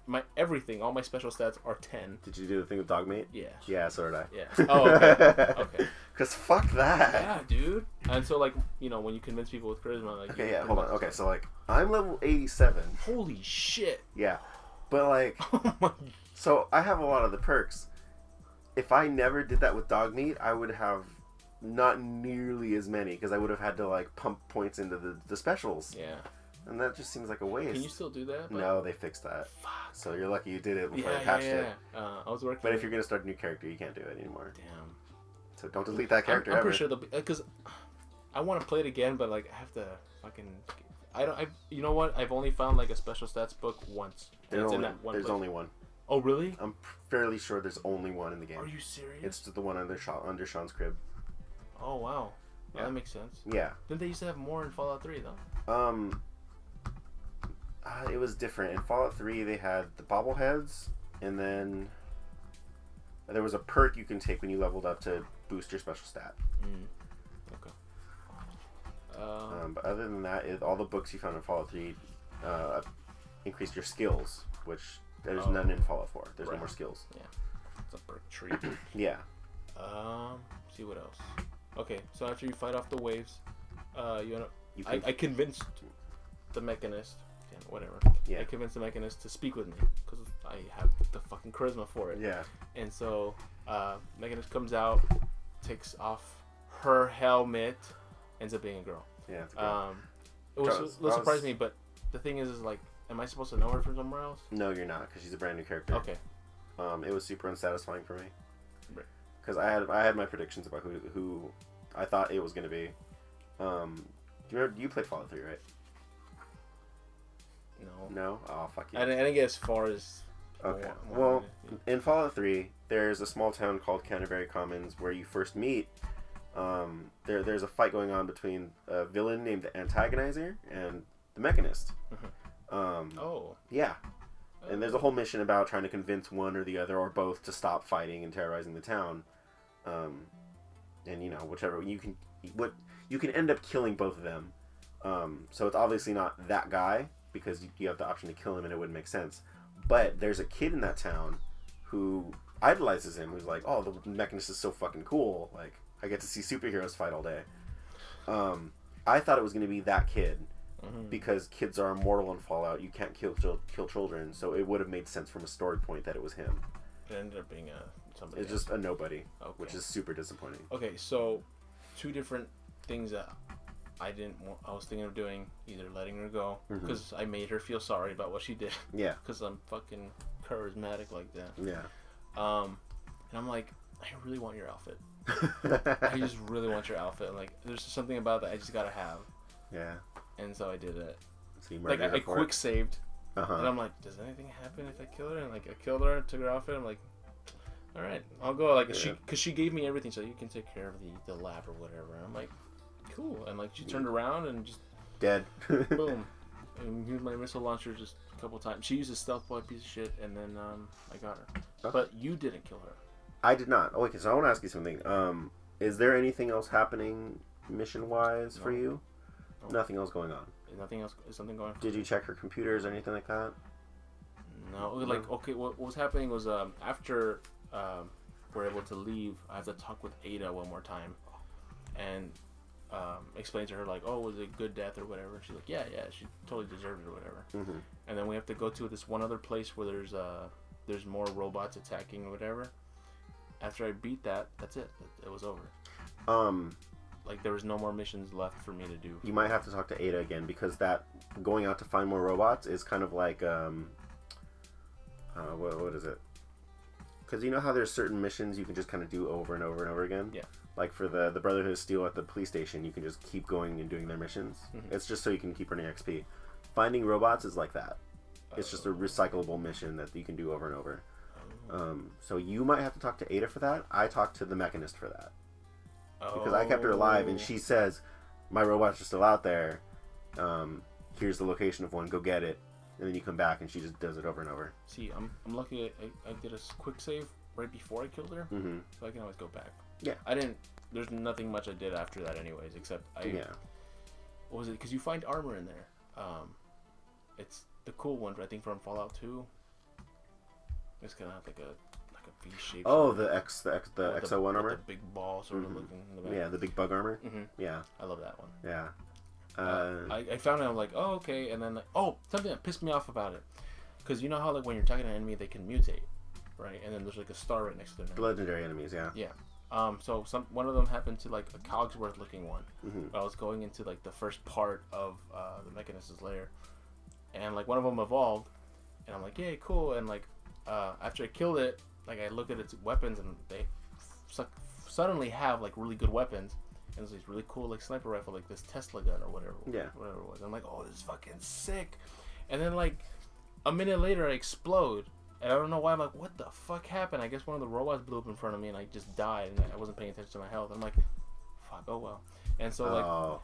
my everything. All my special stats are 10. Did you do the thing with Dogmate? Yeah. Yeah, so did I. Yeah. Oh, okay. Okay. Because fuck that. Yeah, dude. And so like, when you convince people with charisma, like. Okay, yeah, hold on. Okay, so like I'm level 87. Holy shit. Yeah, but like, Oh my. so I have a lot of the perks. If I never did that with dog meat, I would have not nearly as many because I would have had to like pump points into the specials. Yeah. And that just seems like a waste. Can you still do that? No, they fixed that. Fuck. So you're lucky you did it before Yeah, they patched it. I was working. But if you're gonna start a new character, you can't do it anymore. Damn. So don't delete that character I'm ever. pretty sure because I want to play it again, but like I have to fucking. You know what? I've only found like a special stats book once. There's in that one there's place. only one. Oh really? I'm fairly sure there's only one in the game. Are you serious? It's just the one under Sean's crib. Oh wow. Yeah. That makes sense. Yeah. Didn't they used to have more in Fallout 3 though? It was different. In Fallout 3, they had the bobbleheads, and then there was a perk you can take when you leveled up to boost your special stat. Okay. But other than that, all the books you found in Fallout 3 increased your skills, which there's none in Fallout 4. There's no more skills. Yeah. It's a perk tree. Yeah. See what else. Okay, so after you fight off the waves, I convinced the Mechanist, whatever. Yeah. I convinced the Mechanist to speak with me because I have the fucking charisma for it. Yeah. And so, Mechanist comes out, takes off her helmet, ends up being a girl. Yeah. It's a girl. It was a little surprised me, but the thing is like, am I supposed to know her from somewhere else? No, you're not, because she's a brand new character. Okay. It was super unsatisfying for me. Right. Because I had my predictions about who I thought it was going to be. Do you remember, you played Fallout 3, right? No. No? Oh, fuck you. I didn't get as far as... Okay. more in Fallout 3, there's a small town called Canterbury Commons where you first meet. There's a fight going on between a villain named the Antagonizer and the Mechanist. Yeah. And there's a whole mission about trying to convince one or the other or both to stop fighting and terrorizing the town. And whichever you can end up killing both of them. So it's obviously not that guy because you have the option to kill him and it wouldn't make sense. But there's a kid in that town who idolizes him. Who's like, oh, the Mechanist is so fucking cool. Like, I get to see superheroes fight all day. I thought it was going to be that kid. Because kids are immortal in Fallout, you can't kill children, so it would have made sense from a story point that it was him. It ended up being somebody. It's just a nobody, Okay. which is super disappointing. Okay, so two different things that I was thinking of doing, either letting her go because I made her feel sorry about what she did. Yeah. Because I'm fucking charismatic like that. Yeah. And I'm like, I really want your outfit. I just really want your outfit. Like, there's just something about that I just gotta have. Yeah. And so I did it. So you Like, I quick saved. And I'm like, does anything happen if I kill her? And like, I killed her and took her outfit. I'm like, all right, I'll go. Like, because she gave me everything, so you can take care of the lab or whatever. And I'm like, cool. And like, she turned around and just dead. boom, and used my missile launcher just a couple times. She used a stealth boy piece of shit, and then I got her. Okay. But you didn't kill her. I did not. Oh, okay, so I want to ask you something. Is there anything else happening mission-wise for you? No. Nothing else going on. Nothing else. Is something going on? Did you check her computers or anything like that? No. Like, okay, what was happening was after we're able to leave, I have to talk with Ada one more time, and explain to her like, oh, was it a good death or whatever. And she's like, yeah, she totally deserved it or whatever. And then we have to go to this one other place where there's more robots attacking or whatever. After I beat that, that's it. It was over. Like, there was no more missions left for me to do. You might have to talk to Ada again, because that going out to find more robots is kind of like what is it? Because you know how there's certain missions you can just kind of do over and over and over again? Yeah. Like for the Brotherhood of Steel at the police station, you can just keep going and doing their missions. It's just so you can keep earning XP. Finding robots is like that. It's just a recyclable mission that you can do over and over. So you might have to talk to Ada for that. I talked to the mechanist for that. Because I kept her alive, and she says, my robots are still out there. Here's the location of one. Go get it. And then you come back, and she just does it over and over. See, I'm lucky I did a quick save right before I killed her, so I can always go back. Yeah. There's nothing much I did after that anyways, except Yeah. What was it? Because you find armor in there. It's the cool one, I think, from Fallout 2. It's kind of like a V shape. Oh, the XO1 armor? The big ball sort of looking in the back. Yeah, the big bug armor? Yeah. I love that one. Yeah. I found it, I'm like, oh, okay, and then, like, something that pissed me off about it. Because you know how, like, when you're talking to an enemy, they can mutate, right? And then there's, like, a star right next to them. The legendary enemies, yeah. Yeah. So one of them happened to, like, a Cogsworth looking one. I was going into, like, the first part of the Mechanist's lair. And, like, one of them evolved. And I'm like, yay, cool. And, like, after I killed it, like, I look at its weapons, and they suddenly have, like, really good weapons. And it's these really cool, like, sniper rifle, like this Tesla gun or whatever. Yeah. Whatever it was. I'm like, oh, this is fucking sick. And then, like, a minute later, I explode. And I don't know why. I'm like, what the fuck happened? I guess one of the robots blew up in front of me, and I just died, and I wasn't paying attention to my health. I'm like, fuck, oh well. And so, like... Oh,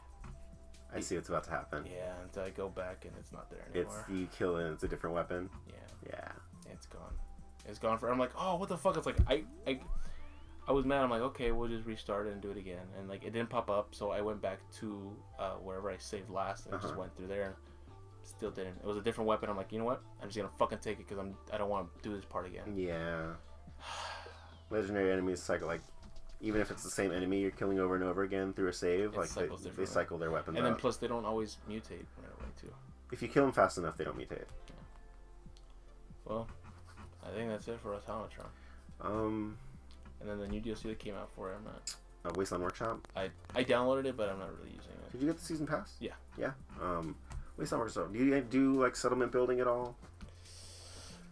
I see what's about to happen. Yeah, until I go back, and it's not there anymore. You kill it, and it's a different weapon? Yeah. Yeah. It's gone. It's gone for... I'm like, oh, what the fuck? It's like, I was mad. I'm like, okay, we'll just restart it and do it again. And, like, it didn't pop up, so I went back to wherever I saved last, and I just went through there, and still didn't. It was a different weapon. I'm like, you know what? I'm just gonna fucking take it, because I don't want to do this part again. Yeah. Legendary enemies cycle, like, even if it's the same enemy you're killing over and over again through a save, like, they cycle their weapons and then out. plus, they don't always mutate right away, too. If you kill them fast enough, they don't mutate. Yeah. Well, I think that's it for Automatron. And then the new DLC that came out for it, I'm not... Wasteland Workshop? I downloaded it, but I'm not really using it. Did you get the season pass? Yeah. Yeah? Wasteland Workshop. Do you do, like, settlement building at all?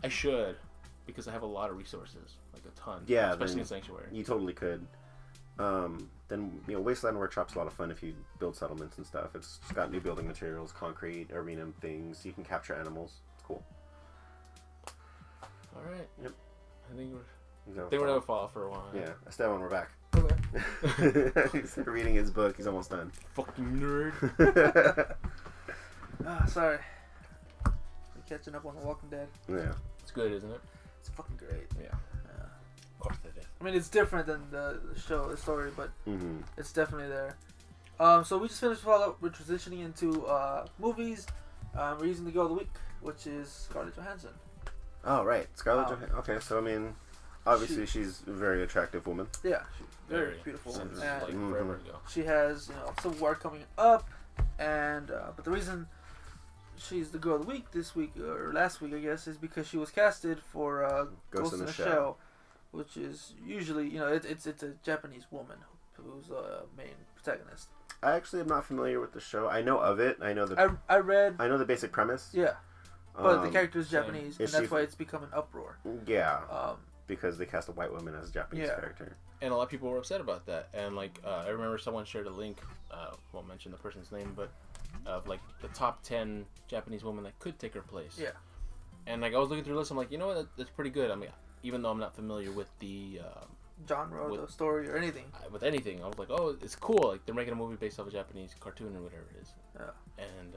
I should, because I have a lot of resources. Like, a ton. Yeah. Especially in Sanctuary. You totally could. Then, Wasteland Workshop's a lot of fun if you build settlements and stuff. It's got new building materials, concrete, arena things. You can capture animals. It's cool. Alright. Yep. I think we're going to fall for a while. Yeah. Esteban, we're back. Okay. He's reading his book. He's almost done. Fucking nerd. Sorry. I'm catching up on The Walking Dead. Yeah. It's good, isn't it? It's fucking great. Yeah. Of course it is. I mean, it's different than the show, the story, but it's definitely there. So we just finished Fallout. We're transitioning into movies. We're using the Girl of the Week, which is Scarlett Johansson. Oh, right. Scarlett Johansson. Okay, so, I mean, obviously she's a very attractive woman. Yeah, she's very beautiful. Since, and like, forever ago. She has, some war coming up, and but the reason she's the Girl of the Week this week, or last week, I guess, is because she was casted for Ghost in the Shell, which is usually, it's a Japanese woman who's a main protagonist. I actually am not familiar with the show. I know of it. I know I read. I know the basic premise. Yeah, but the character is Japanese, and is that's why it's become an uproar. Yeah. Because they cast a white woman as a Japanese character. And a lot of people were upset about that. And, like, I remember someone shared a link, won't mention the person's name, but of, like, the top 10 Japanese women that could take her place. Yeah. And, like, I was looking through the list, I'm like, you know what, that's pretty good. I mean, even though I'm not familiar with the... genre or the story or anything. With anything. I was like, oh, it's cool. Like, they're making a movie based off a Japanese cartoon or whatever it is. Yeah. And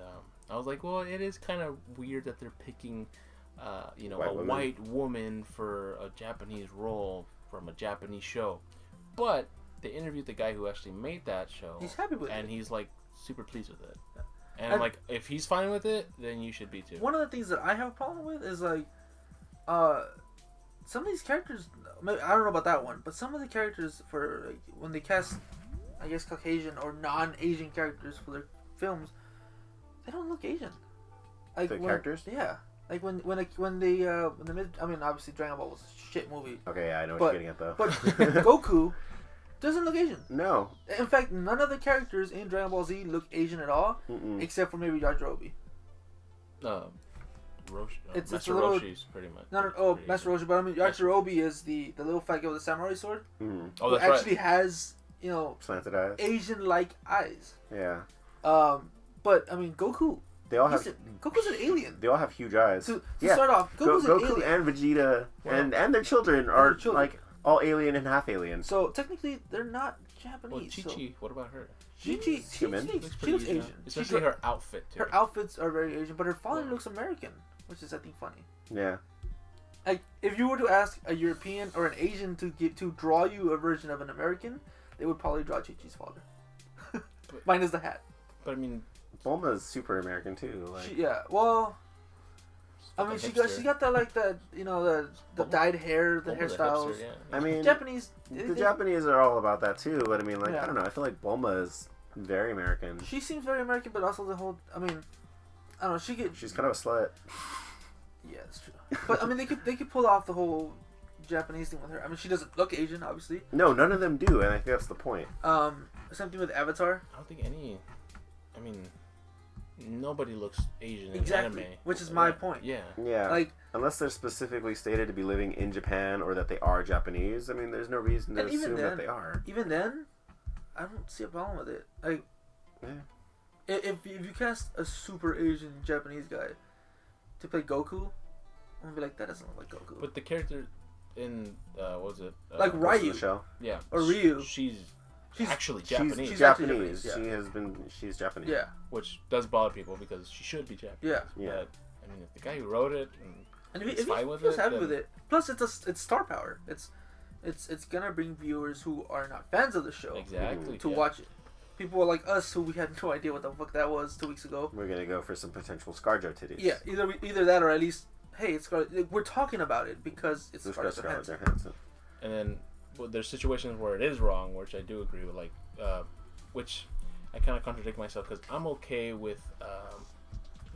I was like, well, it is kind of weird that they're picking... White white woman for a Japanese role from a Japanese show. But they interviewed the guy who actually made that show. He's happy with it. And he's, like, super pleased with it. Yeah. And I'm like, if he's fine with it, then you should be too. One of the things that I have a problem with is, like, some of these characters, I don't know about that one, but some of the characters for, like, when they cast, I guess, Caucasian or non-Asian characters for their films, they don't look Asian. Like, The characters? Yeah. Like when obviously Dragon Ball was a shit movie. Okay, yeah, I know what you're getting at though. But Goku doesn't look Asian. No. In fact, none of the characters in Dragon Ball Z look Asian at all, except for maybe Yajirobe. Master Roshi's pretty much. Master Roshi, but I mean Yajirobe is the little fat guy with the samurai sword. Oh, that's who actually has slanted eyes, Asian-like eyes. Yeah. But I mean Goku. They all have. Listen, Goku's an alien. They all have huge eyes. To start off, Goku's an Goku alien. and Vegeta and their children are like all alien and half alien. So technically, they're not Japanese. Well, Chi-Chi, what about her? She looks Asian. Especially her outfit, too. Her outfits are very Asian, but her father looks American, which is, I think, funny. Yeah. Like, if you were to ask a European or an Asian to draw you a version of an American, they would probably draw Chi-Chi's father. Minus the hat. But, I mean... Bulma's super American, too. Like... Well... I mean, she got the dyed hair, the hairstyles. Hipster, yeah. I mean, Japanese. The Japanese are all about that too. But I mean, like, I don't know. I feel like Bulma is very American. She seems very American, but also the whole. I mean, I don't know. She's kind of a slut. Yeah, it's true. But I mean, they could pull off the whole Japanese thing with her. I mean, she doesn't look Asian, obviously. No, none of them do, and I think that's the point. Same thing with Avatar. I don't think any. I mean. Nobody looks Asian in exactly, anime. Which is my point. Yeah. Like, unless they're specifically stated to be living in Japan or that they are Japanese, I mean, there's no reason to assume that they are. Even then, I don't see a problem with it. Like, if you cast a super Asian Japanese guy to play Goku, I'm gonna be like, that doesn't look like Goku. But the character in what was it? Like Ryu. Yeah. Or Ryu. She's actually Japanese. She's Japanese. Yeah. She's Japanese. Yeah. Which does bother people because she should be Japanese. Yeah. But, I mean, if the guy who wrote it and if he's fine happy with it. Plus, it's star power. It's gonna bring viewers who are not fans of the show to watch it. People like us who we had no idea what the fuck that was 2 weeks ago. We're gonna go for some potential ScarJo titties. Yeah, either that or at least, hey, it's Scarlett. We're talking about it because it's Scarlett Johansson. And then there's situations where it is wrong, which I do agree with, like, which I kind of contradict myself because I'm okay with.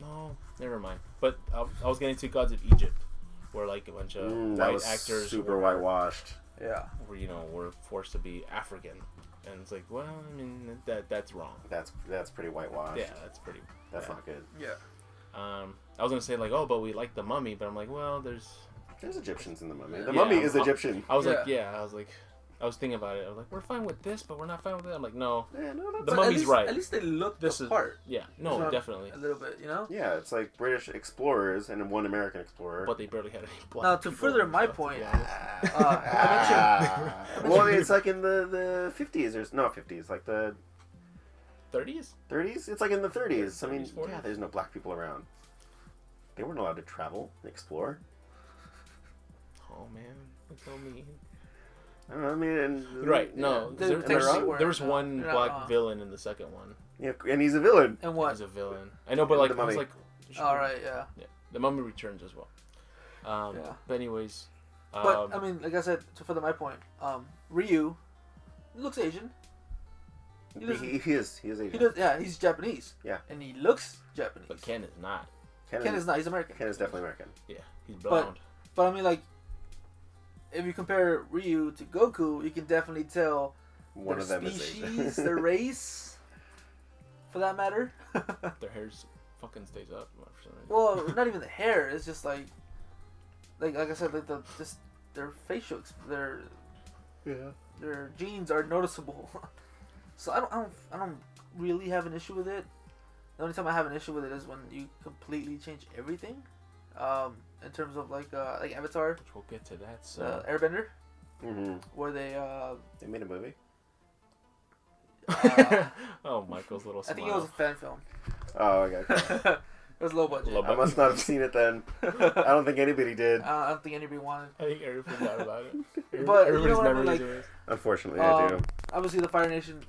No, never mind. But I was getting to Gods of Egypt, where like a bunch of white actors super whitewashed. Yeah. Were forced to be African, and it's like, well, I mean that's wrong. That's pretty whitewashed. Yeah, that's not good. Yeah. I was gonna say like, oh, but we like the Mummy, but I'm like, well, there's Egyptians in the Mummy. The Mummy is Egyptian. I was thinking about it. I was like, we're fine with this, but we're not fine with it. I'm like, no. Yeah, no, the Mummy's right. At least they look the part. Yeah, no, definitely. A little bit, you know? Yeah, it's like British explorers and one American explorer. But they barely had any black Now, to further my point, well, it's like in the 50s, or no 50s, like the 30s? 30s? It's like in the 30s. I mean, 40s. yeah, there's no black people around. They weren't allowed to travel and explore. Oh, man. That's so mean. I don't know, I mean... Right, no. There was one black villain in the second one. Yeah, and he's a villain. And what? He's a villain. I know, but like, I was like... Alright, yeah. The Mummy Returns as well. But anyways... but, I mean, like I said, to further my point, Ryu looks Asian. He is Asian. He's Japanese. Yeah. And he looks Japanese. But Ken is not. Ken is not. He's American. Ken is definitely American. Yeah, he's blonde. But I mean, like, if you compare Ryu to Goku, you can definitely tell one of them species, is Asian. their race, for that matter. Their hair fucking stays up. Well, not even the hair. It's just like I said, like their facial, their genes are noticeable. So I don't really have an issue with it. The only time I have an issue with it is when you completely change everything. In terms of like Avatar, which we'll get to that. So Airbender, where they made a movie. Oh, Michael's little smile. I think it was a fan film. Oh, okay. It was low budget. I must not have seen it then. I don't think anybody did. I don't think anybody wanted. I think everybody forgot about it. But everybody's memories. Like, unfortunately, I do. Obviously, the Fire Nation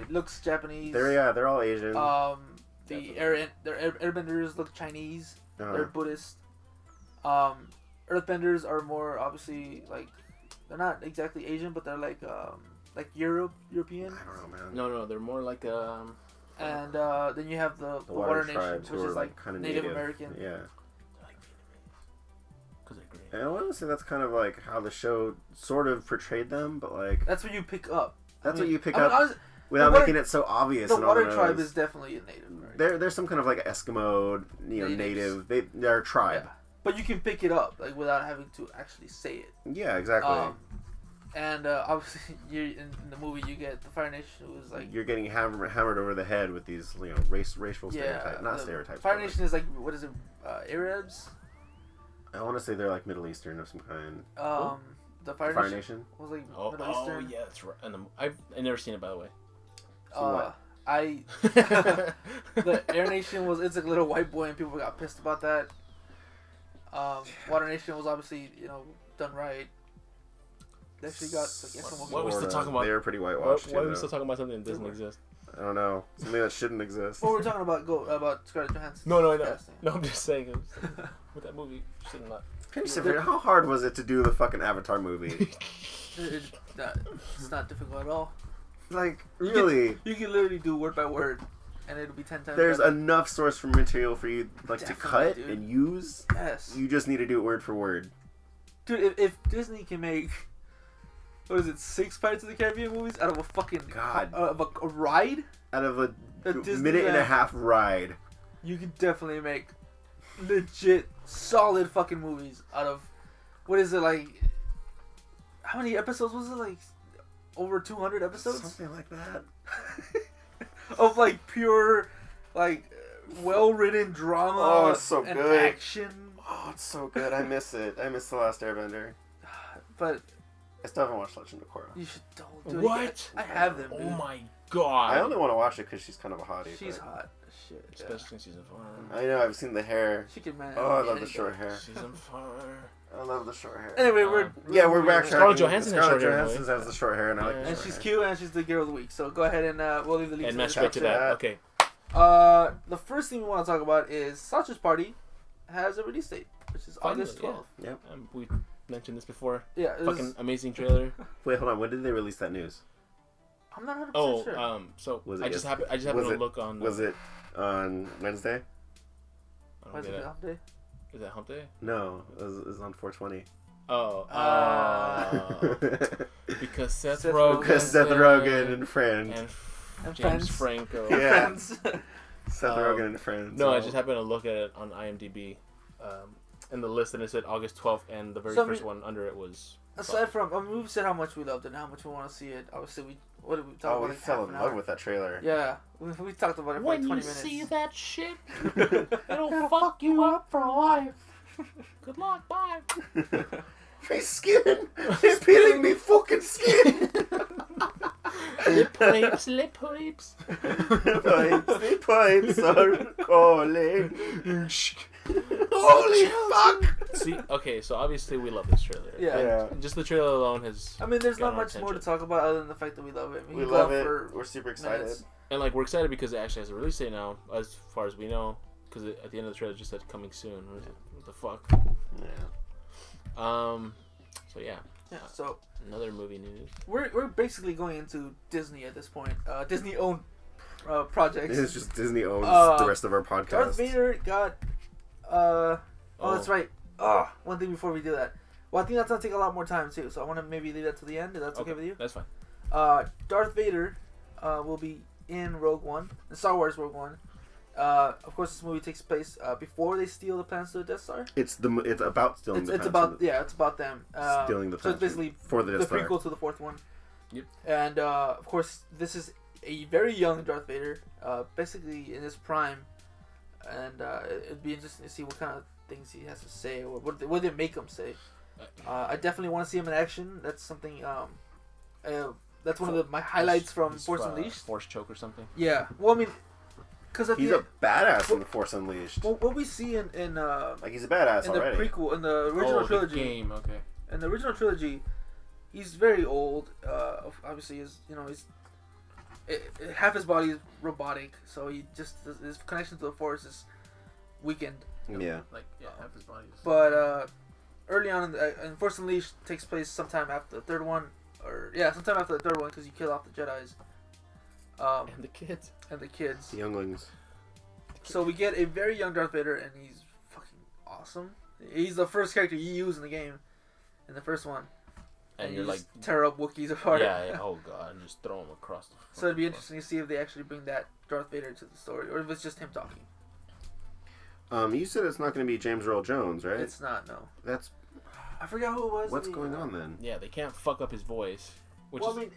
looks Japanese. They're all Asian. The Airbenders look Chinese. They're Buddhist. Earthbenders are more obviously like they're not exactly Asian, but they're like European. I don't know, man. No, they're more like And then you have the Water Nation, which is like kind of Native American. Yeah. Because they're green. And I want to say that's kind of like how the show sort of portrayed them, but like that's what you pick up. That's what you pick up without making it so obvious. The Water Tribe is definitely a Native American. There's some kind of like Eskimo, native. They're a tribe. Yeah. But you can pick it up like without having to actually say it. Yeah, exactly. And obviously, in the movie, you get the Fire Nation, who is like you're getting hammered over the head with these, racial stereotypes. Not stereotypes. Fire Nation is like, what is it? Arabs. I want to say they're like Middle Eastern of some kind. The Fire Nation was like Middle Eastern. Oh yeah, that's right. And I've never seen it, by the way. What? The Air Nation it's like a little white boy, and people got pissed about that. Water Nation was obviously done right. They actually got what are we still talking about? They were pretty whitewashed. Why are we still talking about something that doesn't exist? I don't know. Something that shouldn't exist. Well, we're talking about Scarlett Johansson. No, I'm just saying with that movie, should not. How hard was it to do the fucking Avatar movie? It's not difficult at all. Like, really? You can literally do word by word, and it'll be 10 times There's better. enough source material for you to cut dude. and use. Yes. You just need to do it word for word. Dude, if Disney can make, 6 Pirates of the Caribbean movies out of a fucking of a ride? Out of a Disney minute and a half ride. You can definitely make legit solid fucking movies out of, what is it, like, how many episodes was it, like over 200 episodes? Something like that. Of like pure, like, well-written drama so and good. action. Oh, it's so good. I miss it. I miss The Last Airbender. But I still haven't watched Legend of Korra. you should don't do it. What? I have them. Oh Dude. my god. I only want to watch it because she's kind of a hottie. She's hot. Shit. Especially in season 4. I know. I've seen the hair. She can manage. Oh, I love the short hair. Season 4. I love the short hair. Anyway, we're back. Scarlett Johansson has Scarlett short hair, Johansson has the short hair, and I like the and short she's hair. cute, and she's the girl of the week. So go ahead and we'll leave the leads And match in right to that. Okay. The first thing we want to talk about is Sausage Party has a release date, which is August 12th. Yeah. We mentioned this before. Yeah. Fucking amazing trailer. Wait, hold on. When did they release that news? I'm not 100% sure. So Was it I just happened to look on. Was it on Wednesday? Was it Hump Day? Is that Hump Day? No, it was on 420. Oh. Because Seth Because Seth Rogen and friends. And James friends. Franco. Yeah. Seth Rogen and friends. No, I just happened to look at it on IMDb, in the list, and it said August 12th, and the very first one under it was. Aside from, we said how much we loved it and how much we want to see it. Obviously, what did we talk about? We fell in love with that trailer. Yeah, we talked about it for like 20 minutes. When you see that shit, it'll fuck you up for life. Good luck, bye. My skin is peeling me fucking skin. Lip pipes. Lip pipes are calling. Holy fuck! See, okay, so obviously we love this trailer. Yeah. Just the trailer alone has. I mean, there's not got our much more to attention. talk about other than the fact that we love it. We love it. We're super excited. minutes. And like we're excited because it actually has a release date now, as far as we know, because at the end of the trailer it just said coming soon. What the fuck? Yeah. So yeah. Yeah. So Another movie news. we're basically going into Disney at this point. Disney owned projects. It's just Disney owns the rest of our podcast. Darth Vader got. That's right. One thing before we do that. Well, I think that's gonna take a lot more time too. So I want to maybe leave that to the end. If that's okay with you. That's fine. Darth Vader will be in Rogue One, in Star Wars Rogue One. Of course, this movie takes place before they steal the plans to the Death Star. It's about stealing the plans. It's about them stealing the plans. So it's basically for the Death Star. prequel to the fourth one. Yep. And of course, this is a very young Darth Vader, basically in his prime, and it'd be interesting to see what kind of things he has to say, or what they make him say. I definitely want to see him in action. That's something. That's one of my highlights from Force Unleashed. Force choke or something. Yeah. Well, I mean, because he's a badass in the Force Unleashed. Well, what we see in like he's a badass in already. the prequel, in the original trilogy. The game. Okay. In the original trilogy, he's very old. Obviously, he's half his body is robotic, so his connection to the Force is weakened. Yeah. Half his body is. But early on in Force Unleashed takes place sometime after the third one, sometime after the third one, because you kill off the Jedis. And the kids. The younglings. So we get a very young Darth Vader, and he's fucking awesome. He's the first character you use in the game, in the first one. And you're like tear up Wookiees apart. Yeah. Oh god, and just throw them across the. So it'd be interesting to see if they actually bring that Darth Vader to the story, or if it's just him talking. You said it's not going to be James Earl Jones, right? It's not. No. That's. I forgot who it was. What's going on then? Yeah, they can't fuck up his voice. Which I mean,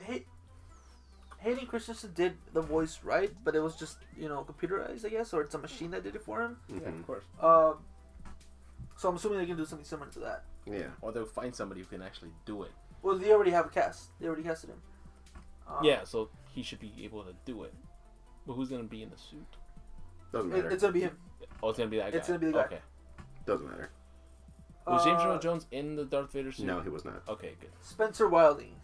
Hayden Christensen did the voice right, but it was just, computerized, I guess, or it's a machine that did it for him. Yeah, of course. So I'm assuming they can do something similar to that. Yeah. Or they'll find somebody who can actually do it. Well, they already have a cast. They already casted him. Yeah, so he should be able to do it. But who's gonna be in the suit? Doesn't matter. It's gonna be him. Oh, it's gonna be that guy. It's gonna be the guy. Okay. Doesn't matter. Was James Earl Jones in the Darth Vader suit? No, he was not. Okay, good. Spencer Wilding.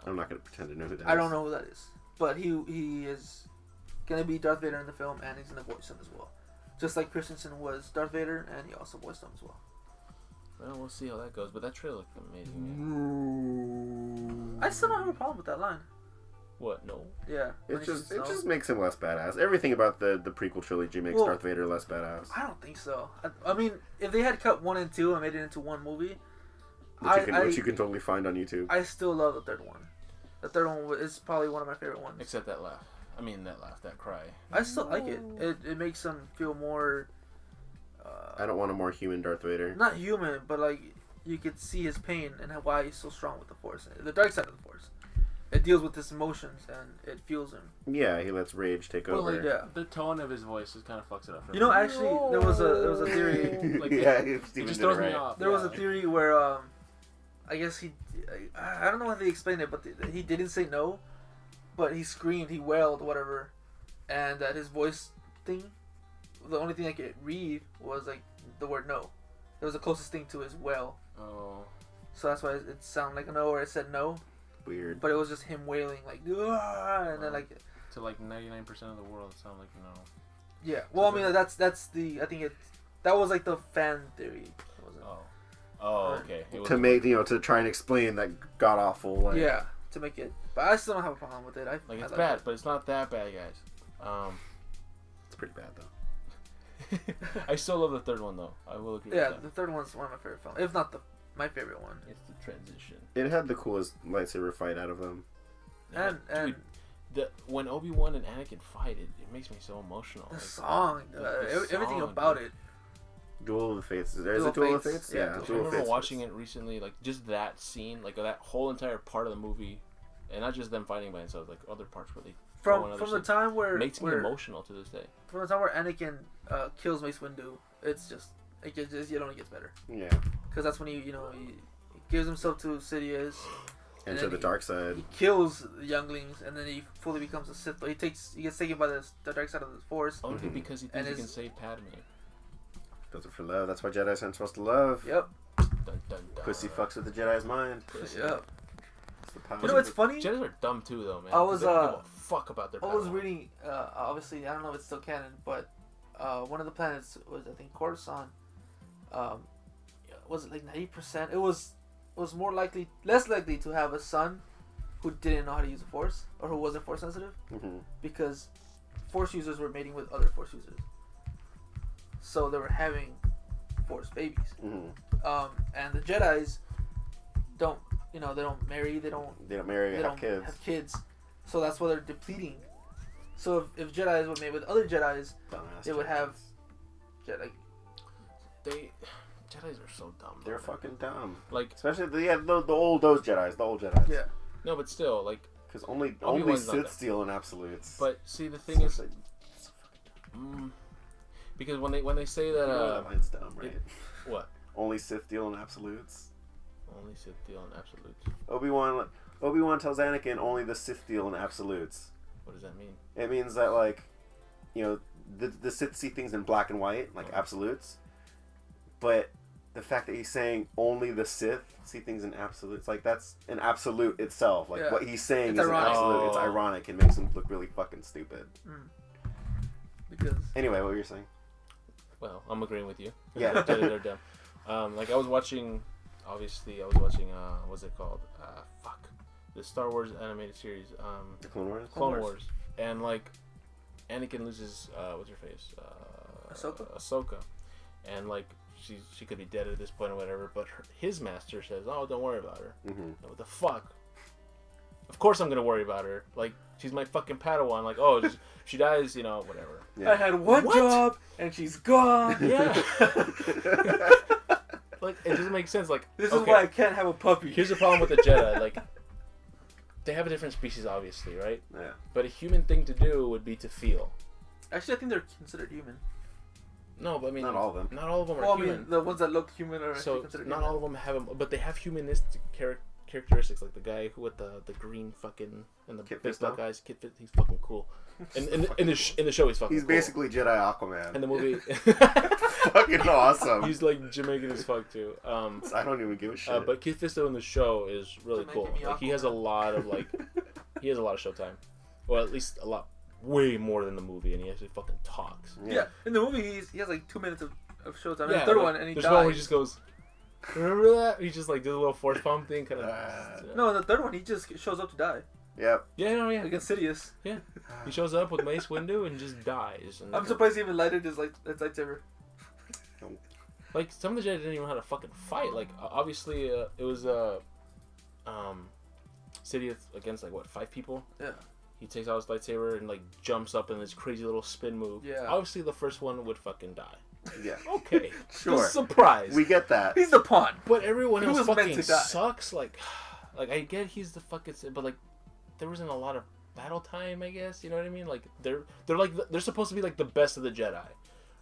I'm not gonna pretend to know who that is. I don't know who that is, but he is gonna be Darth Vader in the film, and he's gonna voice him as well. Just like Christensen was Darth Vader, and he also voiced him as well. Well, we'll see how that goes, but that trailer looked amazing. I still don't have a problem with that line. What? No. Yeah. It just makes him less badass. Everything about the prequel trilogy makes Darth Vader less badass. I don't think so. I mean, if they had cut 1 and 2 and made it into one movie, which you can totally find on YouTube. I still love the third one. The third one is probably one of my favorite ones. Except that laugh. I mean, that cry. I still like it. It makes him feel more... I don't want a more human Darth Vader. Not human, but like, you could see his pain and why he's so strong with the Force. The dark side of the Force. It deals with his emotions and it fuels him. Yeah, he lets rage take over. Yeah. The tone of his voice just kind of fucks it up for me. Actually, there was a theory. Like, yeah, it just throws me off. There was a theory where, I guess I don't know how they explained it, but he didn't say no, but he screamed, he wailed, whatever, and that his voice thing, the only thing I could read was like the word no. It was the closest thing to his wail. Oh. So that's why it sounded like a no, or it said no. Weird. But it was just him wailing like, "Aah!" And then like. To like 99% of the world, it sounded like no. Yeah. Well, I mean that's the I think that was like the fan theory. Okay. To make to try and explain that god awful. Yeah. To make it, but I still don't have a problem with it. It's bad, but it's not that bad, guys. It's pretty bad though. I still love the third one though. I will agree. Yeah, with that. the third one's one of my favorite films, if not my favorite one. It's the transition. It had the coolest lightsaber fight out of them. And when Obi-Wan and Anakin fight, it makes me so emotional. The song, everything about it. Duel of the Fates. Is it Duel of the Fates? Yeah. I remember watching it recently, like just that scene, like that whole entire part of the movie, and not just them fighting by themselves, like other parts where they from the time where makes me emotional to this day. From the time where Anakin kills Mace Windu, it only gets better. Yeah. Because that's when he gives himself to Sidious. And to the dark side. He kills the younglings, and then he fully becomes a Sith. But he gets taken by the dark side of the Force. Only because he thinks he can save Padme. Does it for love. That's why Jedis aren't supposed to love. Yep. Dun, dun, dun. Pussy fucks with the Jedi's mind. Yep. You know what's funny? Jedis are dumb too, though, man. I was they don't give a fuck about their. I was reading. Obviously, I don't know if it's still canon, but one of the planets was, I think, Coruscant. Was it like 90%? It was less likely to have a son who didn't know how to use the Force or who wasn't Force sensitive, because Force users were mating with other Force users. So they were having Force babies. And the Jedis don't, they don't marry, they don't have kids. So that's why they're depleting. So if Jedis were made with other Jedis, they would have Jedi. Jedis are so dumb. They're fucking dumb. Like, especially the old Jedis. Yeah. No, but still, like, because only Sith steal in absolutes. But see, the thing is, because when they say that that line's dumb, right? What? Only Sith deal in absolutes. Only Sith deal in absolutes. Obi-Wan tells Anakin only the Sith deal in absolutes. What does that mean? It means that, like, the Sith see things in black and white, like absolutes. But the fact that he's saying only the Sith see things in absolutes, like, that's an absolute itself. Like, what he's saying is ironic. An absolute. It's ironic. It makes him look really fucking stupid. Because anyway, what were you saying? Well, I'm agreeing with you. Yeah. They're dumb. Like, I was watching, what's it called? The Star Wars animated series. The Clone Wars? Clone Wars. And, like, Anakin loses, what's her face? Ahsoka. And, like, she could be dead at this point or whatever, but his master says, "Oh, don't worry about her." What the fuck? Of course I'm gonna worry about her. Like, she's my fucking Padawan. Like, oh, she dies, whatever. Yeah. I had one job and she's gone. Yeah. Like, it doesn't make sense. Like, this is why I can't have a puppy. Here's the problem with the Jedi. Like, they have a different species, obviously, right? Yeah. But a human thing to do would be to feel. Actually, I think they're considered human. No, but I mean, not all of them. Not all of them are well, human. I mean, the ones that look human are so considered not human. all of them have them, but they have humanistic characteristics. Like the guy who with the green fucking and the Kit big Fisto? black eyes. Kit Fisto, he's fucking cool. In the show, he's fucking. He's cool. basically Jedi Aquaman. In the movie, fucking awesome. He's like Jamaican as fuck too. I don't even give a shit. But Kit Fisto in the show is really Jamaican cool. Like he has a lot of he has a lot of showtime, or at least a lot, way more than the movie, and he actually fucking talks. Yeah, in the movie he has like 2 minutes of showtime. Yeah, the third one, and he there's dies. one where he just goes, remember that? He just like did a little force pump thing, kind of. No, in the third one he just shows up to die. Yep. Yeah, no, yeah. Like Insidious. Yeah. He shows up with Mace Windu and just dies. And I'm surprised he even lighted his lightsaber. Like some of the Jedi didn't even know how to fucking fight. Like obviously it was Sidious against like what 5 people. Yeah. He takes out his lightsaber and like jumps up in this crazy little spin move. Yeah. Obviously the first one would fucking die. Yeah. Okay. Sure. Surprise. We get that. He's the pawn. But everyone He else was meant fucking to die. sucks. Like I get he's the fucking, but like there wasn't a lot of battle time. I guess you know what I mean. Like they're supposed to be like the best of the Jedi,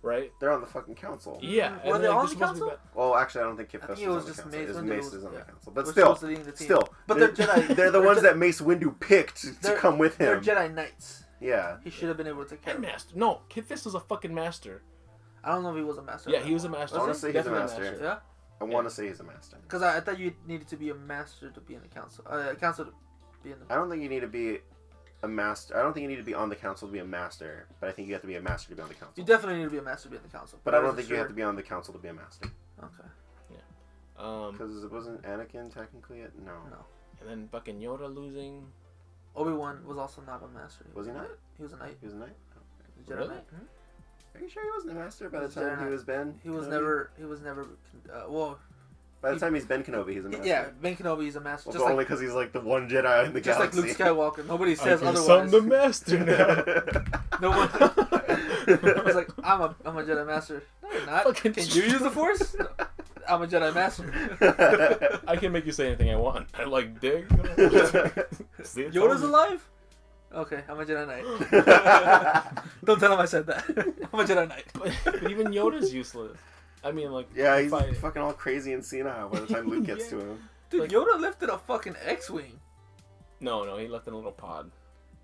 right? They're on the fucking council. Yeah. Were and, they like, on they're the supposed to be council? Well, actually, I don't think Kit I think Fisto's it was on the just council. Mace It's Windu Mace was- is on the yeah. council. But Was still, supposed to lead the team. still. But they're Jedi. They're the ones that Mace Windu picked to They're- come with They're him. Jedi Knights. Yeah. He should have been able to And carry. master. No, Kit Fisto's a fucking master. I don't know if he was a master. Yeah, he was a master. I want to say he's a Definitely master. Yeah. I want to say he's a master. Because I thought you needed to be a master to be in the council. Council to be in the. I don't think you need to be a master. I don't think you need to be on the council to be a master. But I think you have to be a master to be on the council. You definitely need to be a master to be in the council. But I don't think you have to be on the council to be a master. Okay. Because it wasn't Anakin technically yet? No. No. And then fucking Yoda losing. Obi-Wan was also not a master. Was he not? He was a knight. He was a knight? He was a Jedi Really? Knight. Are you sure he wasn't a master by the He was a time he Jedi. was Ben? He was Kenobi? never. He was never. Well. By the time he's Ben Kenobi, he's a master. Yeah, Ben Kenobi is a master. Well, Just only like because he's like the one Jedi in the just like galaxy. Luke Skywalker. Nobody says I otherwise. I'm the master now. No one. I was like, I'm a Jedi master. No, you're not. Fucking Can you use the Force? No, I'm a Jedi master. I can make you say anything I want. I like dig. Yoda's alive? Okay, I'm a Jedi Knight. Don't tell him I said that. I'm a Jedi Knight. But even Yoda's useless. I mean, like. Yeah, he's fight- fucking all crazy and senile by the time Luke gets Yeah. to him. Dude, Like- Yoda lifted a fucking X-Wing. No, he left in a little pod.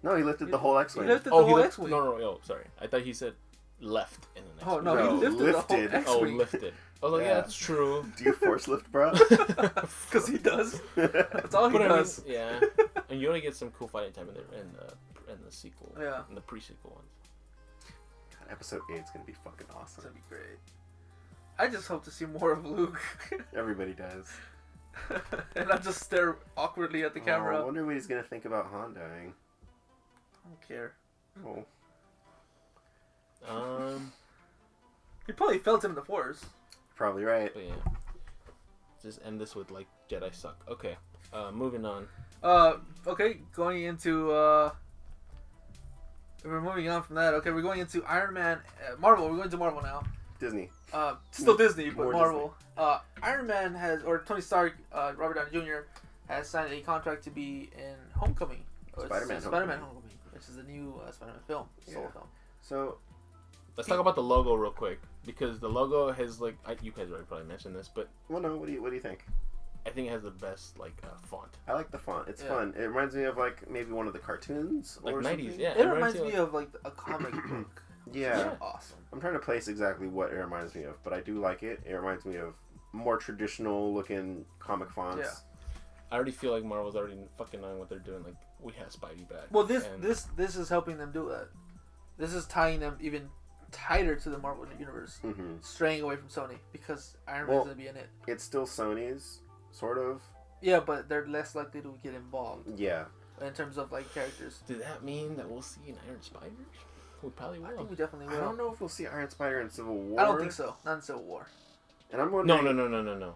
No, he lifted the whole X-Wing. He lifted Oh, the he whole left. X-Wing. No. Sorry, I thought he said left in the next. Oh, no, No, he lifted the lifted. whole X-Wing. Oh, lifted. I was like, yeah, that's true. Do you force lift, bro? Because he does. That's all he But I mean, does. yeah. And Yoda gets some cool fighting time in the sequel. Yeah. In the pre-sequel ones. God, episode 8 is gonna be fucking It's awesome. gonna be great. I just hope to see more of Luke. Everybody does. And not just stare awkwardly at the camera. I wonder what he's gonna think about Han dying. I don't care. Oh, He probably felt him in the Force. probably right. But yeah. Just end this with like Jedi suck. Okay. Moving on. Okay, going into, we're moving on from that. Okay, we're going into Iron Man, Marvel. We're going to Marvel now. Disney. Still Disney, but More Marvel. Iron Man or Tony Stark, Robert Downey Jr. has signed a contract to be in Homecoming. Spider-Man Homecoming, which is a new Spider-Man film, solo film. So, Let's talk about the logo real quick because the logo has like you guys already probably mentioned this, but well, no. What do you think? I think it has the best like font. I like the font. It's Yeah. fun. It reminds me of like maybe one of the cartoons Like or 90s, something. yeah. It reminds me of like a comic book. Yeah. Yeah. Awesome. I'm trying to place exactly what it reminds me of, but I do like it. It reminds me of more traditional looking comic fonts. Yeah. I already feel like Marvel's already fucking knowing what they're doing. Like we have Spidey back. Well, this and is helping them do that. This is tying them even tighter to the Marvel universe, Mm-hmm. straying away from Sony because Iron Well- Man's gonna be in it. It's still Sony's, sort of. Yeah, but they're less likely to get involved Yeah. in terms of like characters. Does that mean that we'll see an Iron Spider? We probably will. I think we definitely will. I don't know if we'll see Iron Spider in Civil War. I don't think so. Not in Civil War. And I'm No. wondering.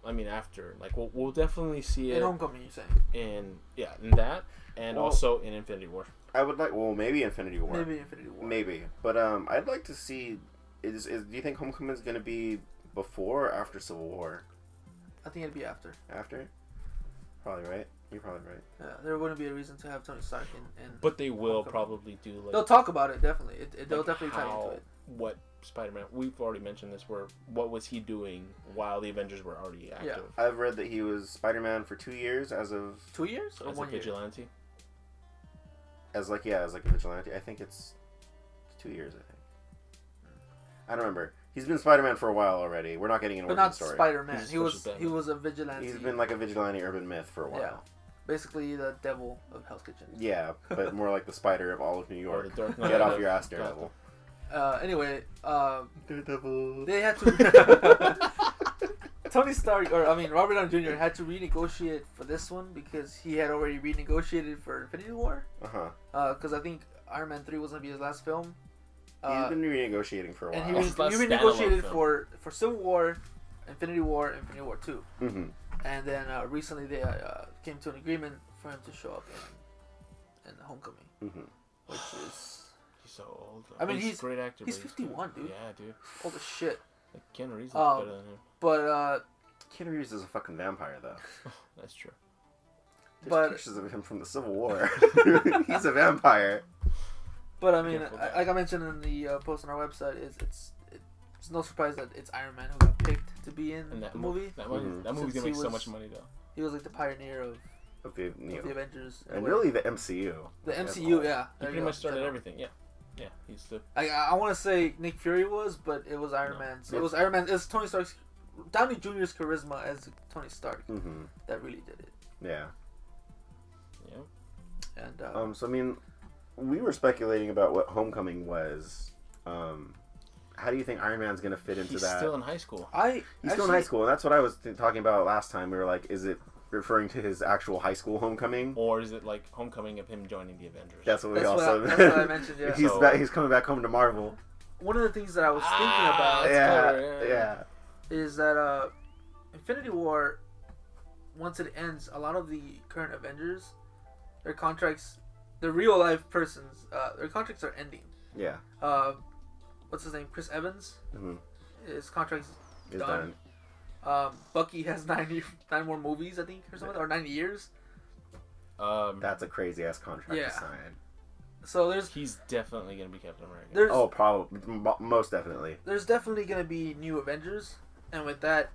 I mean after. Like we'll definitely see In it Homecoming, you're saying? in that and Well- also in Infinity War. I would like. Well, maybe Infinity War. Maybe Infinity War. Maybe. But I'd like to see. Do you think Homecoming is going to be before or after Civil War? I think it'd be after. After? Probably right. You're probably right. Yeah, there wouldn't be a reason to have Tony Stark in But they will Homecoming. Probably do like. They'll talk about it definitely. They'll like definitely tie into it. What Spider-Man? We've already mentioned this. What was he doing while the Avengers were already active? Yeah. I've read that he was Spider-Man for 2 years as of 2 years or As 1 a year? vigilante. as like a vigilante. I think it's 2 years. I think. I don't remember. He's been Spider-Man for a while already. We're not getting an But origin not story. Spider-Man. He's He was Batman. a vigilante. He's been like a vigilante urban myth for a while. Yeah. Basically the devil of Hell's Kitchen. Yeah, but more like the spider of all of New Or York. the Dark Get Knight off of your ass, Gotham. Daredevil. Anyway, Daredevil. they had to. Tony Stark, Robert Downey Jr. had to renegotiate for this one because he had already renegotiated for Infinity War. Because I think Iron Man 3 was gonna be his last film. He's been renegotiating for a while. And he It's last renegotiated standalone for Civil War, Infinity War 2. Mm-hmm. And then recently they came to an agreement for him to show up in Homecoming, Mm-hmm. which is He's so old. I mean, he's a great actor. he's but 51, dude. Yeah, dude. old as shit. Like Keanu Reeves is Um, better than him. But Keanu Reeves is a fucking vampire, though. That's true. There's But- pictures of him from the Civil War. He's a vampire. But I mean, Careful, like I mentioned in the post on our website, it's no surprise that it's Iron Man who got picked to be in And that the movie. That Mhm. movie's Since gonna he make so was- much money though. He was like the pioneer of Okay, the Avengers. and really the MCU. the as MCU, well. yeah. He there you pretty go. much started everything. Yeah, yeah. He's the I want to say Nick Fury was, but it was Iron No. Man's. It was Iron Man. It was Tony Stark's, Downey Jr.'s charisma as Tony Stark Mm-hmm. that really did it. Yeah. And So I mean, we were speculating about what Homecoming was. How do you think Iron Man's gonna fit into he's that? still in high school. He's still in high school, and that's what I was talking about last time. We were like, is it referring to his actual high school homecoming? Or is it like Homecoming of him joining the Avengers? That's what we That's also. what I mentioned. Yeah. he's So- he's coming back home to Marvel. One of the things that I was thinking Ah, about That's Yeah, cool, yeah. is that Infinity War, once it ends, a lot of the current Avengers, their contracts, the real life persons, their contracts are ending. Yeah. What's his name? Chris Evans. Mm-hmm. His contract's It's done. done. Bucky has 9 more movies, I think, or something, or 9 years. That's a crazy ass contract Yeah. to sign. So He's definitely gonna be Captain America. there's Oh, probably, most definitely. there's definitely gonna be new Avengers, and with that,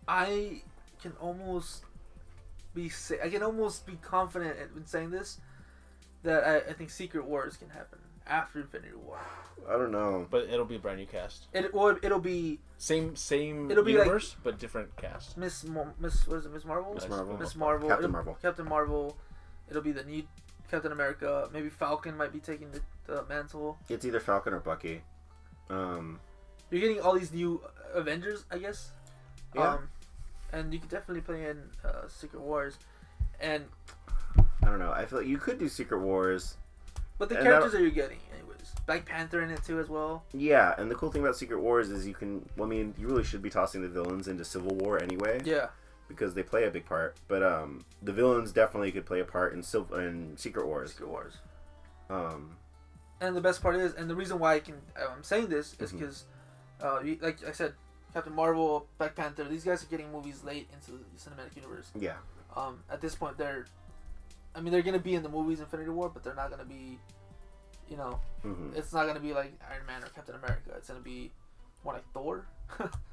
I can almost be confident in saying this, that I think Secret Wars can happen after Infinity War. I don't know. But it'll be a brand new cast. It'll be Same It'll be like- universe, but different cast. Miss Marvel. Miss Marvel. Miss Marvel. Captain Marvel. Captain Marvel. It'll be the new Captain America. Maybe Falcon might be taking the mantle. It's either Falcon or Bucky. You're getting all these new Avengers, I guess. Yeah. And you could definitely play in Secret Wars, and I don't know. I feel like you could do Secret Wars. but the And characters that you're getting, anyways. Black Panther in it too as well. Yeah, and the cool thing about Secret Wars is you can. Well, I mean, you really should be tossing the villains into Civil War anyway. Yeah. Because they play a big part. But the villains definitely could play a part in Secret Wars. Secret Wars. Um, And the best part is, and the reason why I'm saying this is Mhm. because, like I said, Captain Marvel, Black Panther, these guys are getting movies late into the cinematic universe. yeah. At this point, they're gonna be in the movies Infinity War, but they're not gonna be, Mm-hmm. it's not gonna be like Iron Man or Captain America. It's gonna be more like Thor,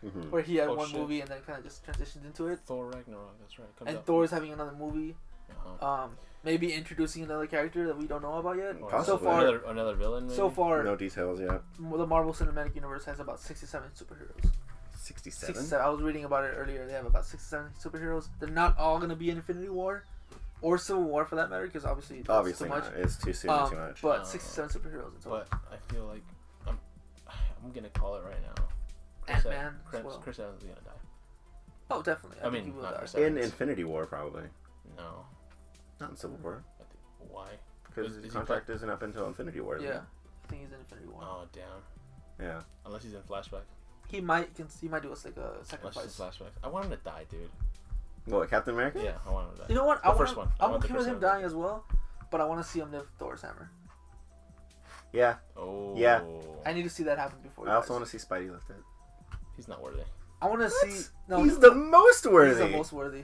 Mm-hmm. where he had Oh, one shit. movie and then kind of just transitioned into it. Thor Ragnarok. That's right. Comes And out. Thor's having another movie. Uh-huh. Maybe introducing another character that we don't know about yet. Or So Possibly. far, another villain. Maybe? so far, No details yet. the Marvel Cinematic Universe has about 67 superheroes. 67? 67. I was reading about it earlier. They have about 67 superheroes. They're not all going to be in Infinity War or Civil War for that matter, because obviously that's Obviously too much. not. It's too soon and too much. But 67 superheroes in total. But I feel like I'm gonna call it right now. Ant-Man Chris, as well. Chris Evans is gonna die. Oh, definitely. I think mean, he will not die. Chris In Evans. Infinity War, probably. No. Not in Civil War. I think, why? Because Is his he contract isn't up until Infinity War. is it? Yeah, I think he's in Infinity War. Oh damn. Yeah. Unless he's in flashback. He might do us like a Unless he's in sacrifice. flashback. I want him to die, dude. What, Captain America? Yeah, I want him to die. You know what? The first one. I I'm want the okay with first him one. dying as well, but I want to see him lift Thor's hammer. Yeah. Oh. Yeah. I need to see that happen before. I also want to see Spidey lift it. He's not worthy. I want to see. No, he's the most worthy. He's the most worthy.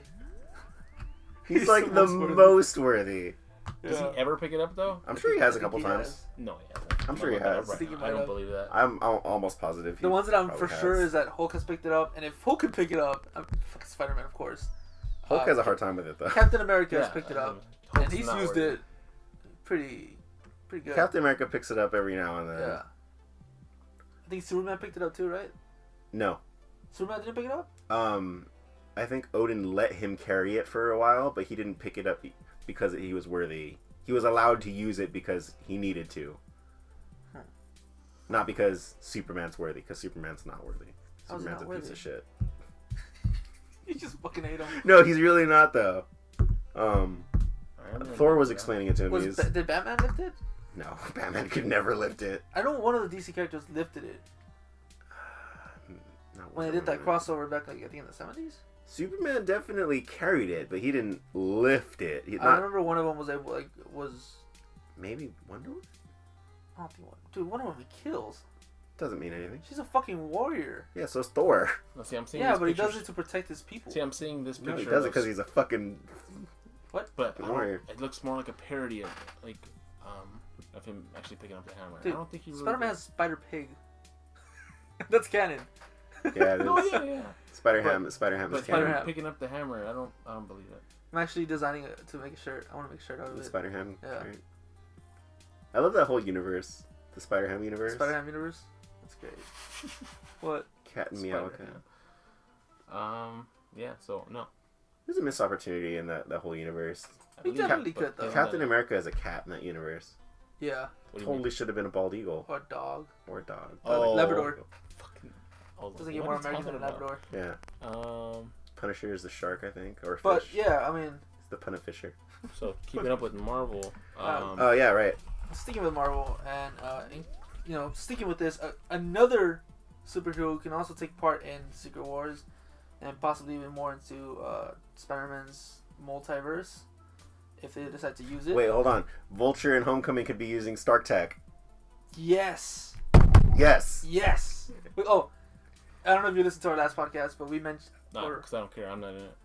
He's like the most worthy. Does he ever pick it up though? I'm sure he has a couple times. Has. No, he hasn't. I'm sure he has. Right I don't believe that. I'm almost positive. The ones that I'm for sure is that Hulk has picked it up, and if Hulk could pick it up, fucking Spider-Man, of course. Hulk has a hard time with it though. Captain America has picked it up, and he's used worthy. it pretty good. Captain America picks it up every now and then. Yeah. I think Superman picked it up too, right? No. Superman didn't pick it up? I think Odin let him carry it for a while, but he didn't pick it up because he was worthy. He was allowed to use it because he needed to. Not because Superman's worthy, because Superman's not worthy. Superman's a piece of shit. You just fucking hate him. No, he's really not though. Thor was explaining it to me. Did Batman lift it? No, Batman could never lift it. I know one of the DC characters lifted it. When they did that crossover back, like I think in the 70s. Superman definitely carried it, but he didn't lift it. I remember one of them was able, maybe Wonder Woman. I don't think dude, Wonder Woman kills. Doesn't mean anything. She's a fucking warrior. Yeah, so is Thor. No, see, I'm seeing but he does it to protect his people. See, I'm seeing this picture. No, he does it because he's a fucking. What? But warrior. It looks more like a parody of of him actually picking up the hammer. Dude, I don't think he really. Spider-Man has Spider Pig. That's canon. Yeah, it is. Oh yeah. Spider-Ham is But canon. him picking up the hammer, I don't believe it. I'm actually designing it to make a shirt. I want to make a shirt out of it. Spider-Ham. Yeah. Right. I love that whole universe. The Spider-Ham universe. Spider-Ham universe. That's great. What? Cat and Meow. Yeah. So no. There's a missed opportunity in that whole universe. He definitely could though. Captain America is a cat in that universe. Yeah. Totally should have been a bald eagle. Or a dog. Or a dog. Labrador. Fucking. Doesn't get more American than a Labrador. Yeah. Punisher is the shark, I think, or fish. But yeah, I mean. It's the Punifisher. So keeping up with Marvel. Oh yeah, right. Sticking with Marvel and sticking with this, another superhero who can also take part in Secret Wars, and possibly even more into Spider-Man's multiverse, if they decide to use it. Wait, hold on. Vulture and Homecoming could be using Stark Tech. Yes. Yes. Yes. I don't know if you listened to our last podcast, but we mentioned. No, because I don't care. I'm not in it.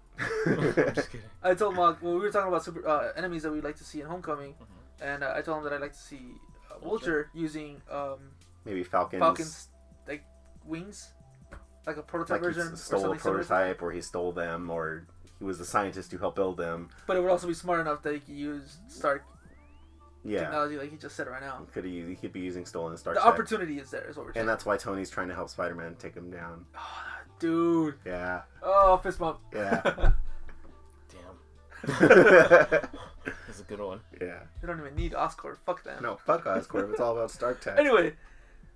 I'm just kidding. I told Mark, we were talking about enemies that we'd like to see in Homecoming, and I told him that I'd like to see Vulture using maybe Falcon's like wings, like a prototype version. He stole a prototype, or he stole them, or he was the scientist who helped build them. But it would also be smart enough that he could use Stark technology, like he just said right now. He could be using stolen Stark. The opportunity is there, is what we're saying. And that's why Tony's trying to help Spider-Man take him down. Oh, dude. Yeah. Oh, fist bump. Yeah. Damn. That's a good one. Yeah. They don't even need Oscorp. Fuck them. No, fuck Oscorp. It's all about Stark Tech. Anyway.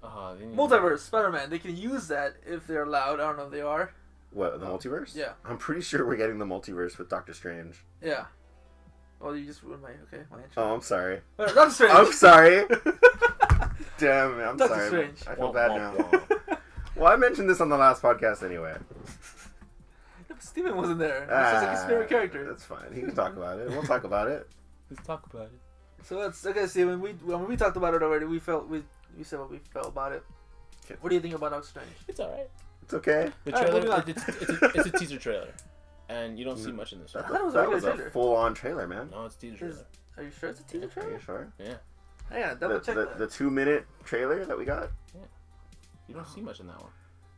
Multiverse, Spider-Man. They can use that if they're allowed. I don't know if they are. What, the multiverse? Yeah. I'm pretty sure we're getting the multiverse with Doctor Strange. Yeah. Well, you just ruined my intro. Oh, I'm sorry. Doctor Strange. I'm sorry. Damn it, I'm Doctor sorry. Strange. I feel bad now. Well, I mentioned this on the last podcast anyway. Steven wasn't there. That's like his favorite character. That's fine. He can talk about it. We'll talk about it. Let's talk about it. So that's okay. Steven, when we talked about it already, we said what we felt about it. Okay. What do you think about Doctor Strange? It's alright. It's okay. The trailer. It's a teaser trailer, and you don't see much in this. I thought it was a full-on trailer, man. No, it's a teaser trailer. Are you sure it's a teaser trailer? Are you sure? Yeah. Yeah, double check that. The 2-minute trailer that we got. Yeah. You don't see much in that one.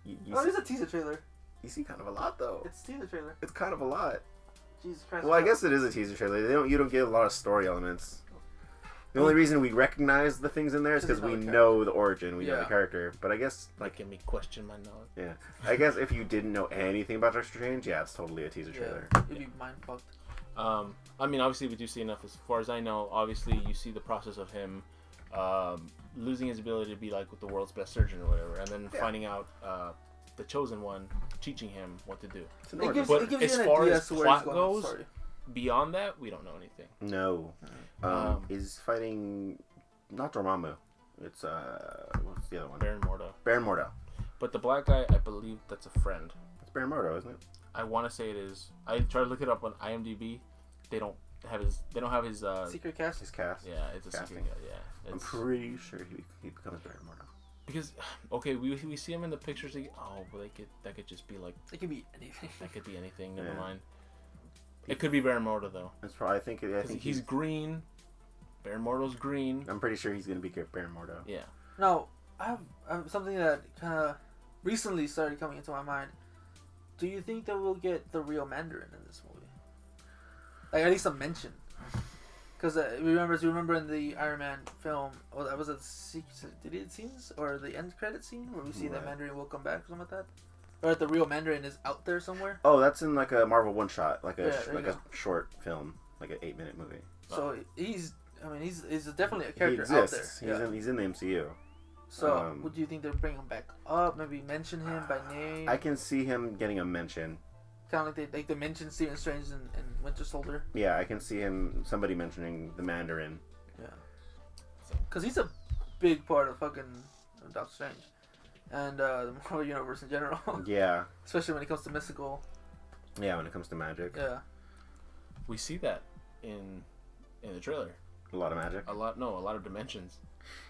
It is a teaser trailer. You see kind of a lot though. It's a teaser trailer. It's kind of a lot. Jesus Christ. Well, I guess it is a teaser trailer. You don't get a lot of story elements. The only reason we recognize the things in there is because we know the origin, we know the character. But I guess making me question my knowledge. Yeah, I guess if you didn't know anything about Doctor Strange, yeah, it's totally a teaser trailer. It'd be mind fucked. I mean, obviously we do see enough. As far as I know, obviously you see the process of him losing his ability to be like the world's best surgeon or whatever, and then finding out the chosen one teaching him what to do. It gives as far as plot goes, beyond that, we don't know anything. No. He's fighting not Dormammu. It's what's the other one? Baron Mordo. But the black guy, I believe that's a friend. It's Baron Mordo, isn't it? I want to say it is. I tried to look it up on IMDb. They don't have his secret cast. His cast. Yeah, it's a secret cast. Yeah. I'm pretty sure he becomes Baron Mordo. Because okay, we see him in the pictures. Well, that could just be like. It could be anything. That could be anything. Never mind. It could be Baron Mordo though. That's probably. I think he's green. Baron Mordo's green. I'm pretty sure he's gonna be Baron Mordo. Yeah. Now, I have something that kind of recently started coming into my mind. Do you think that we'll get the real Mandarin in this movie? Like at least a mention. Because remember in the Iron Man film, was it deleted scenes or the end credit scene where we see that Mandarin will come back or something like that, or that the real Mandarin is out there somewhere? Oh, that's in like a Marvel one shot, like a short film, like an 8-minute movie. So he's definitely a character out there. He's in the MCU. So would you think they'll bring him back up? Maybe mention him by name? I can see him getting a mention. Kind of like they mentioned Stephen Strange and Winter Soldier. Yeah, I can see somebody mentioning the Mandarin. Yeah. Because he's a big part of fucking Doctor Strange. And the Marvel Universe in general. Yeah. Especially when it comes to mystical. Yeah, when it comes to magic. Yeah. We see that in the trailer. A lot of magic. A lot of dimensions.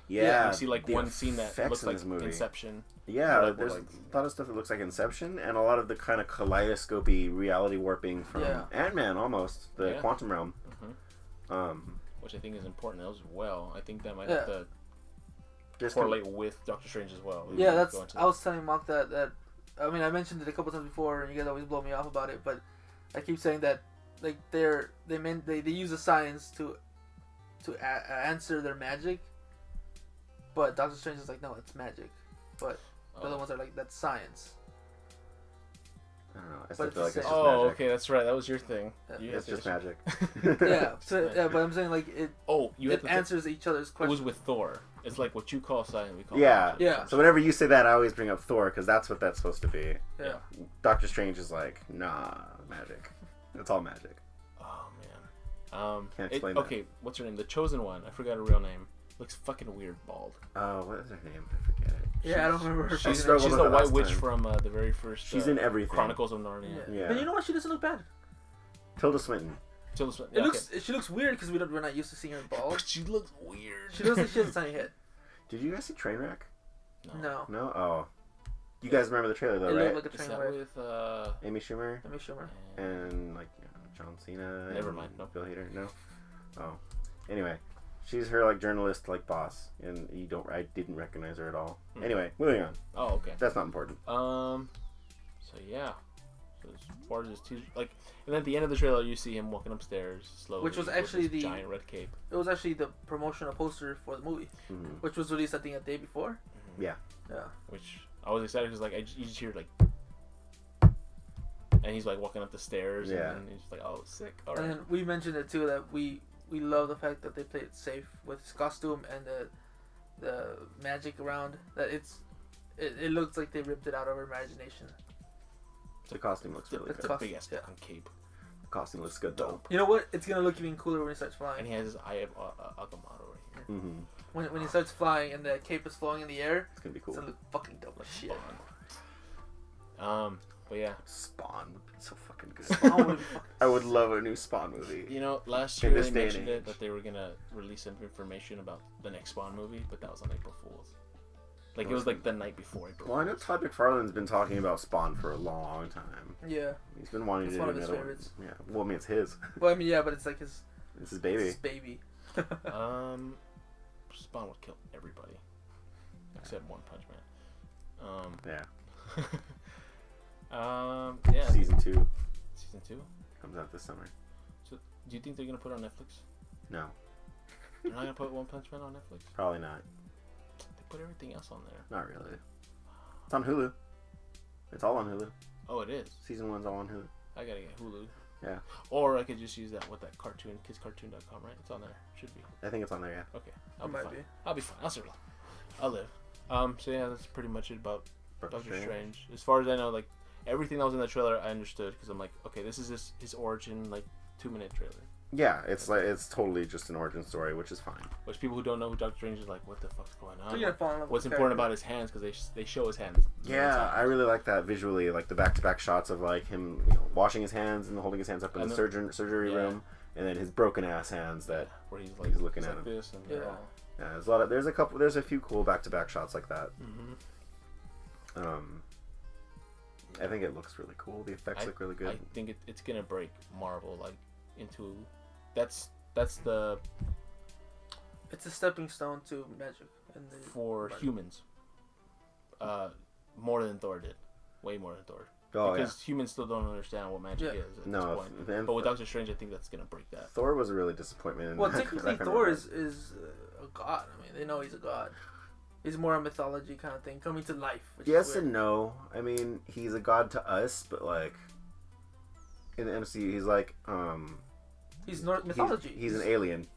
Yeah. We see like one scene that looks like Inception. Yeah, there's a lot of stuff that looks like Inception, and a lot of the kind of kaleidoscopy reality warping from Ant-Man, almost the quantum realm. Mm-hmm. Which I think is important as well. I think that might have to correlate with Doctor Strange as well. Yeah, I was telling Mark that I mean I mentioned it a couple times before, and you guys always blow me off about it, but I keep saying that like they use the science to answer their magic, but Doctor Strange is like, no, it's magic, but the other ones are like, that's science. I don't know. I But still it's feel like the it's same. just magic. Okay, that's right. That was your thing. It's just magic. But I'm saying like it answers each other's questions. It was with Thor. It's like what you call science, we call magic. Yeah. So whenever you say that, I always bring up Thor because that's what that's supposed to be. Yeah. Doctor Strange is like, nah, magic. It's all magic. Oh man. Can't explain that. Okay, what's her name? The Chosen One. I forgot her real name. Looks fucking weird, bald. Oh, what is her name? I forget it. Yeah, I don't remember her. She's the White Witch from the very first. She's in everything. Chronicles of Narnia. Yeah. But you know what? She doesn't look bad. Tilda Swinton. She looks weird because we're not used to seeing her bald. She looks weird. She looks like she has a tiny head. Did you guys see Trainwreck? No. No? Oh. You guys remember the trailer though, It right? looked like a train wreck. With Amy Schumer. And like John Cena. Never mind. No. Bill Hader. No. Oh. Anyway, she's her like journalist like boss, and I didn't recognize her at all. Anyway, moving on. Oh, okay. That's not important. So yeah. So as far as his teaser, like, and then at the end of the trailer, you see him walking upstairs slowly. Which was actually the giant red cape. It was actually the promotional poster for the movie, which was released I think a day before. Yeah. Yeah. Which I was excited because like you just hear like, and he's like walking up the stairs. Yeah. And he's like, oh, sick. All right. And then we mentioned it too that we love the fact that they played it safe with his costume and the magic around. That it looks like they ripped it out of our imagination. The costume looks really good. It's a big ass fucking cape. The costume looks good. Dope. You know what? It's gonna look even cooler when he starts flying. And he has his eye of Agamotto right here. Mm-hmm. When he starts flying and the cape is flowing in the air, it's gonna be cool. It's gonna look fucking dope as shit. But yeah, Spawn would be so fucking good. Spawn would be fucking I would love a new Spawn movie. You know, last year they mentioned that they were gonna release some information about the next Spawn movie, but that was on April Fool's. Like, it was like the night before April Fool's. Well, I know Todd McFarlane's been talking about Spawn for a long time. Yeah. He's been wanting to do another one. It's one of his favorites. Yeah. Well, I mean, it's his. Well, I mean, yeah, but it's like his... It's his baby. It's his baby. Spawn would kill everybody. Except One Punch Man. Yeah. Season 2. Season 2? Comes out this summer. So, do you think they're going to put it on Netflix? No. They're not going to put One Punch Man on Netflix? Probably not. They put everything else on there. Not really. It's on Hulu. It's all on Hulu. Oh, it is? Season 1's all on Hulu. I gotta get Hulu. Yeah. Or I could just use that with that cartoon, kidscartoon.com, right? It's on there. Should be. I think it's on there, yeah. Okay. I'll be fine. I'll survive. I'll live. So yeah, that's pretty much it about Doctor Strange. As far as I know, like, everything that was in the trailer, I understood, because I'm like, okay, this is his origin, like, 2-minute trailer. Yeah, it's like it's totally just an origin story, which is fine. Which people who don't know who Doctor Strange is like, what the fuck's going on? So you're fall in love What's with important about his hands? Because they show his hands. Yeah, I really like that visually, like the back-to-back shots of like him, washing his hands and holding his hands up in the surgery room, and then his broken ass hands that where he's looking at like him. this, and Yeah, there's a few cool back-to-back shots like that. I think it looks really cool. The effects look really good. I think it's gonna break Marvel like into that's the It's a stepping stone to magic for humans. More than Thor did, way more than Thor. Oh, because humans still don't understand what magic is at this point. But with Doctor Strange, I think that's gonna break that. Thor was a really disappointment. Well, technically, Thor is a god. I mean, they know he's a god. He's more a mythology kind of thing, coming to life. Yes and no. I mean, he's a god to us, but like in the MCU, he's like he's Norse mythology. He's an alien.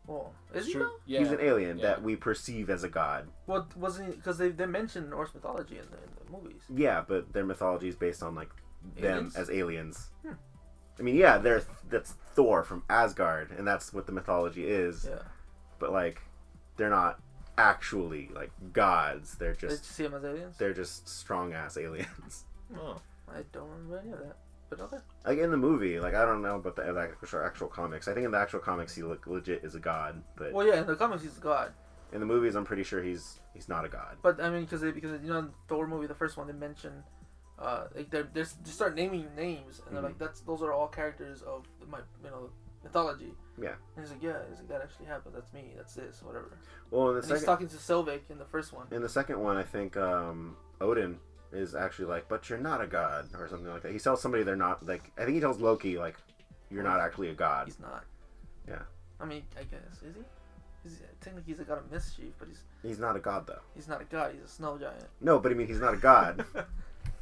Well, is he though? Yeah. He's an alien that we perceive as a god. Well, wasn't he? Because they mentioned Norse mythology in the movies. Yeah, but their mythology is based on like aliens? them as aliens. I mean, yeah, that's Thor from Asgard, and that's what the mythology is. Yeah. But like, they're not actually like gods. They're just. Did you see them as aliens? They're just strong ass aliens. Oh, I don't remember any of that. But okay. Like in the movie, like I don't know about the actual comics. I think in the actual comics he legit is a god, but well, yeah, in the comics he's a god. In the movies, I'm pretty sure he's not a god. But I mean, because you know, in the Thor movie, the first one, they mention, like they start naming names, and they're like, those are all characters of mythology. Yeah. And he's like, yeah, that actually happened. That's me. That's this, whatever. Well, he's talking to Selvig in the first one. In the second one, I think Odin is actually like, but you're not a god, or something like that. He tells somebody they're not, like, I think he tells Loki, like, you're not actually a god. He's not. Yeah. I mean, I guess, is he? Technically he's a god of mischief, but he's not a god, though. He's not a god, he's a snow giant. No, but I mean, he's not a god.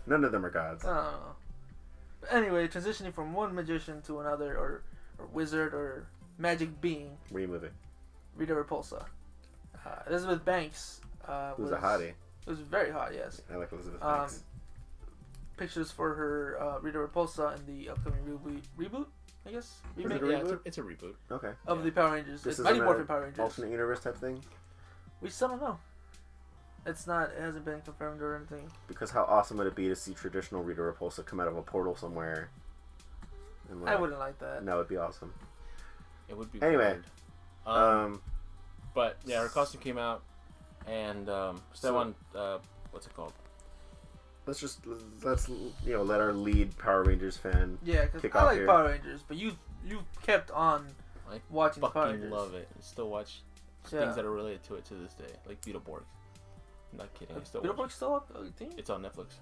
None of them are gods. I don't know. But anyway, transitioning from one magician to another, or wizard, or magic being. What are you moving? Rita Repulsa. Elizabeth Banks Who's a hottie. It was very hot, yes. I like Elizabeth Banks. Pictures for her Rita Repulsa in the upcoming reboot, I guess? Remake? It's a reboot. Okay. Of the Power Rangers. This it's Mighty is Morphin Power Rangers. Alternate universe type thing? We still don't know. It hasn't been confirmed or anything. Because how awesome would it be to see traditional Rita Repulsa come out of a portal somewhere? And I wouldn't like that. That would be awesome. It would be anyway. weird. But yeah, her costume came out, and Esteban, what's it called? Let's let our lead Power Rangers fan. Yeah, because I like Power Rangers, but you kept on watching the Power Rangers. I fucking love it. I still watch things that are related to it to this day, like Beetleborgs. I'm not kidding. Beetleborgs still up? It's on Netflix.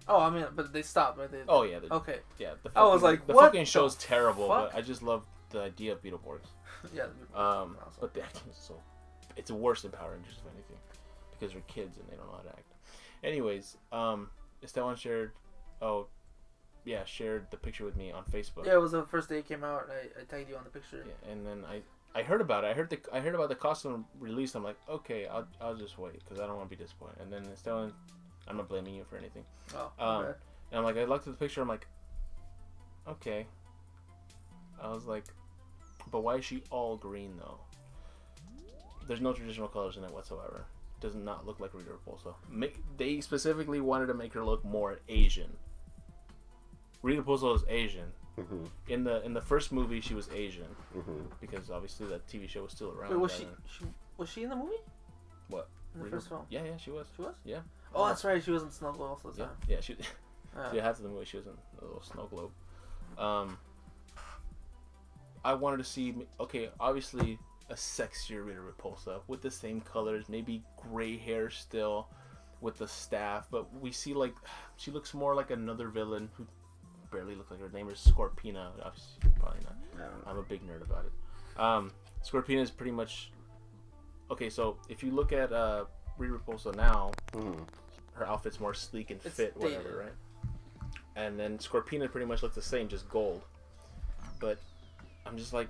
Oh, I mean, but they stopped, right? Oh yeah. Okay. Yeah. I was like, the what fucking show's terrible, but I just love the idea of Beetleborgs. Yeah. But the acting is it's worse than Power Rangers, if anything, because they're kids and they don't know how to act. Anyways, Esteban shared the picture with me on Facebook. Yeah, it was the first day it came out, and I tagged you on the picture. Yeah, and then I heard about it. I heard about the costume release. I'm like, okay, I'll just wait because I don't want to be disappointed. And then Esteban, I'm not blaming you for anything. Oh. Okay. And I'm like, I looked at the picture. I'm like, okay. I was like, but why is she all green though? There's no traditional colors in it whatsoever. Does not look like Rita Repulsa. They specifically wanted to make her look more Asian. Rita Repulsa is Asian. Mm-hmm. In the first movie, she was Asian because obviously that TV show was still around. Wait, was she in the movie? What? In the first film? Yeah, she was. She was? Yeah. Oh, that's right. She was in Snow Globe also. Yeah, she. Yeah, half of the movie she was in a little snow globe. I wanted to see. Okay, obviously a sexier Rita Repulsa with the same colors, maybe gray hair still, with the staff. But we see like she looks more like another villain who barely looks like her name is Scorpina. Obviously, probably not. I'm a big nerd about it. Scorpina is pretty much okay. So if you look at Rita Repulsa now, her outfit's more sleek and fit, whatever, right? And then Scorpina pretty much looks the same, just gold. But I'm just like,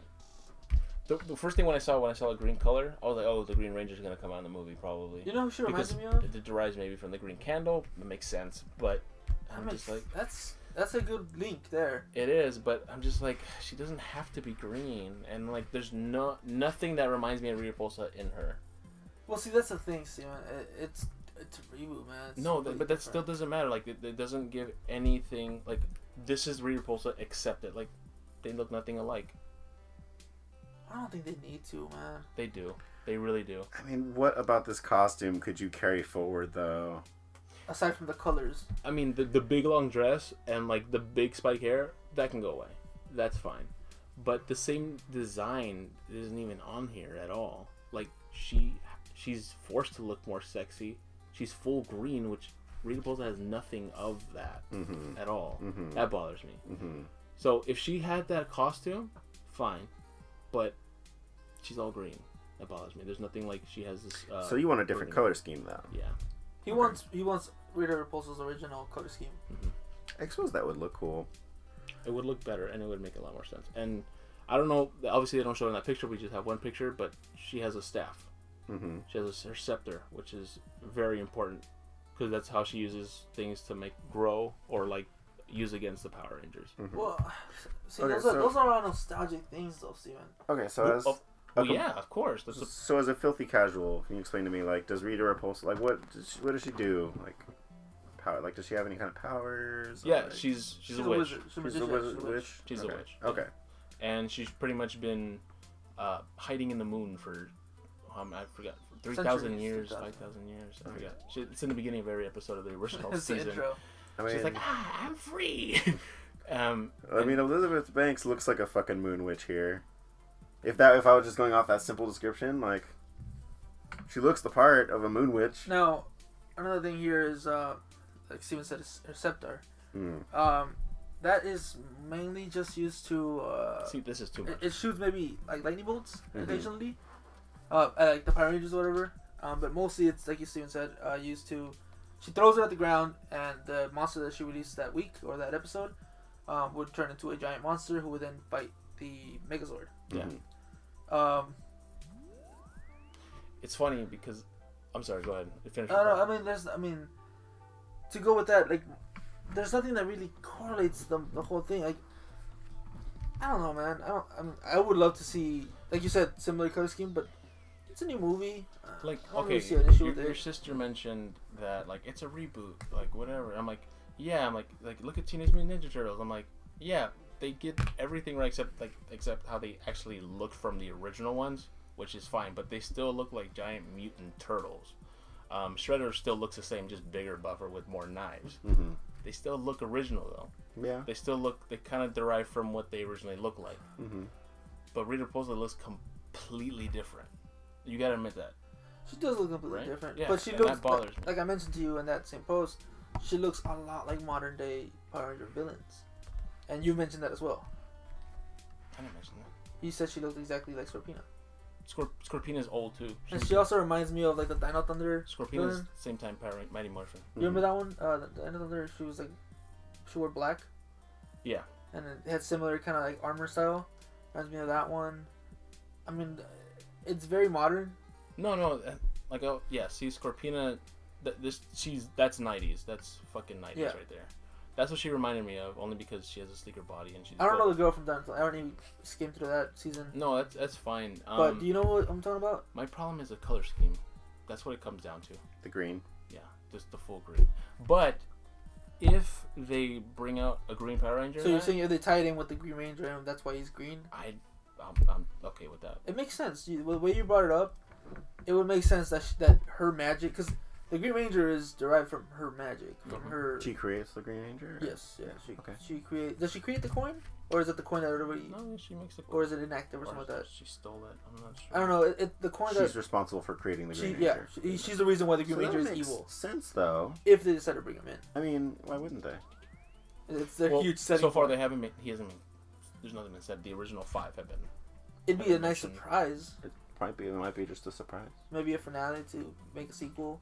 the first thing when I saw a green color, I was like, oh, the Green Ranger's gonna come out in the movie probably. You know who she reminds me of? It derives maybe from the Green Candle. It makes sense, but I'm just like, that's a good link there. It is, but I'm just like, she doesn't have to be green, and like, there's nothing that reminds me of Rita Repulsa in her. Well, see, that's the thing, Steven. It's a reboot, man. But that still doesn't matter. Like, it doesn't give anything. Like, this is Rita Repulsa, accept it. Like, they look nothing alike. I don't think they need to, man. They do. They really do. I mean, what about this costume could you carry forward though? Aside from the colors. I mean, the big long dress and like the big spike hair, that can go away. That's fine. But the same design isn't even on here at all. Like she's forced to look more sexy. She's full green, which Rita Repulsa has nothing of that at all. That bothers me. So if she had that costume, fine. But she's all green. That bothers me. There's nothing like she has this. So you want a different color scheme, though? Yeah. He wants Rita Repulsa's original color scheme. I suppose that would look cool. It would look better, and it would make a lot more sense. And I don't know. Obviously, they don't show in that picture. We just have one picture, but she has a staff. She has her scepter, which is very important because that's how she uses things to make grow or like use against the Power Rangers. Well, see, Okay, those are all nostalgic things, though, Steven. Okay, so yeah, of course. So as a filthy casual, can you explain to me, like, does Rita Repulsa, like, what does she do? Like, power? Like, does she have any kind of powers? Yeah, like... she's a witch. She's a witch. She's a witch. Okay. And she's pretty much been hiding in the moon for I forgot 3,000 years, 5,000 years. I forgot. It's in the beginning of every episode of the original season. I mean, she's like, I'm free. I mean, Elizabeth Banks looks like a fucking moon witch here. If I was just going off that simple description, like, she looks the part of a moon witch. Now, another thing here is, like Steven said, is her scepter. That is mainly just used to. See, this is too much. It shoots maybe like lightning bolts occasionally, like the Power Rangers or whatever. But mostly it's like Steven said, used to. She throws it at the ground, and the monster that she released that week or that episode would turn into a giant monster who would then fight the Megazord. Yeah. It's funny because, I'm sorry. Go ahead. Finish. I mean, to go with that, like, there's nothing that really correlates the whole thing. Like, I don't know, man. I would love to see, like you said, similar color scheme, but it's a new movie. Like, I don't okay, really see an issue with your it. sister mentioned that, like, it's a reboot, like, whatever. I'm like, yeah. I'm like, look at Teenage Mutant Ninja Turtles. I'm like, yeah, they get everything right except how they actually looked from the original ones, which is fine, but they still look like giant mutant turtles. Shredder still looks the same, just bigger, buffer with more knives. They still look original though. Yeah. They kind of derive from what they originally look like. But Rita Repulsa looks completely different. You gotta admit that. She does look completely different. Yeah, but she and looks, that bothers me. like I mentioned to you in that same post, she looks a lot like modern day Power Ranger villains. And you mentioned that as well. I didn't mention that. You said she looked exactly like Scorpina. Scorpina's old too. And she also reminds me of like the Dino Thunder. Scorpina's villain. same time Mighty Morphin. You remember that one? The Dino Thunder. She was like, she wore black. Yeah. And it had similar kind of like armor style. Reminds me of that one. I mean, it's very modern. No, like, oh yeah. See, Scorpina, that's 90s. That's fucking 90s right there. That's what she reminded me of, only because she has a sleeker body and she's. I don't know the girl from Dino Thunder. I don't even skim through that season. No, that's fine. But do you know what I'm talking about? My problem is the color scheme. That's what it comes down to. The green. Yeah, just the full green. But if they bring out a green Power Ranger, so you're saying if they tie it in with the Green Ranger, and that's why he's green? I'm okay with that. It makes sense. The way you brought it up, it would make sense that her magic, because the Green Ranger is derived from her magic, from her. She creates the Green Ranger. Yes, yeah. Okay. Does she create the coin, or is it the coin that everybody? No, she makes the. Or is it inactive or something like that? She stole it. I'm not sure. I don't know. The coin. She's responsible for creating the Green Ranger. Yeah, she's the reason why the Green Ranger is makes evil. Sense though. If they decide to bring him in. I mean, why wouldn't they? It's their huge setting. So far, they haven't made. He hasn't made. There's nothing been said. The original 5 have been. It'd be a nice surprise. It might be just a surprise. Maybe a finale to make a sequel,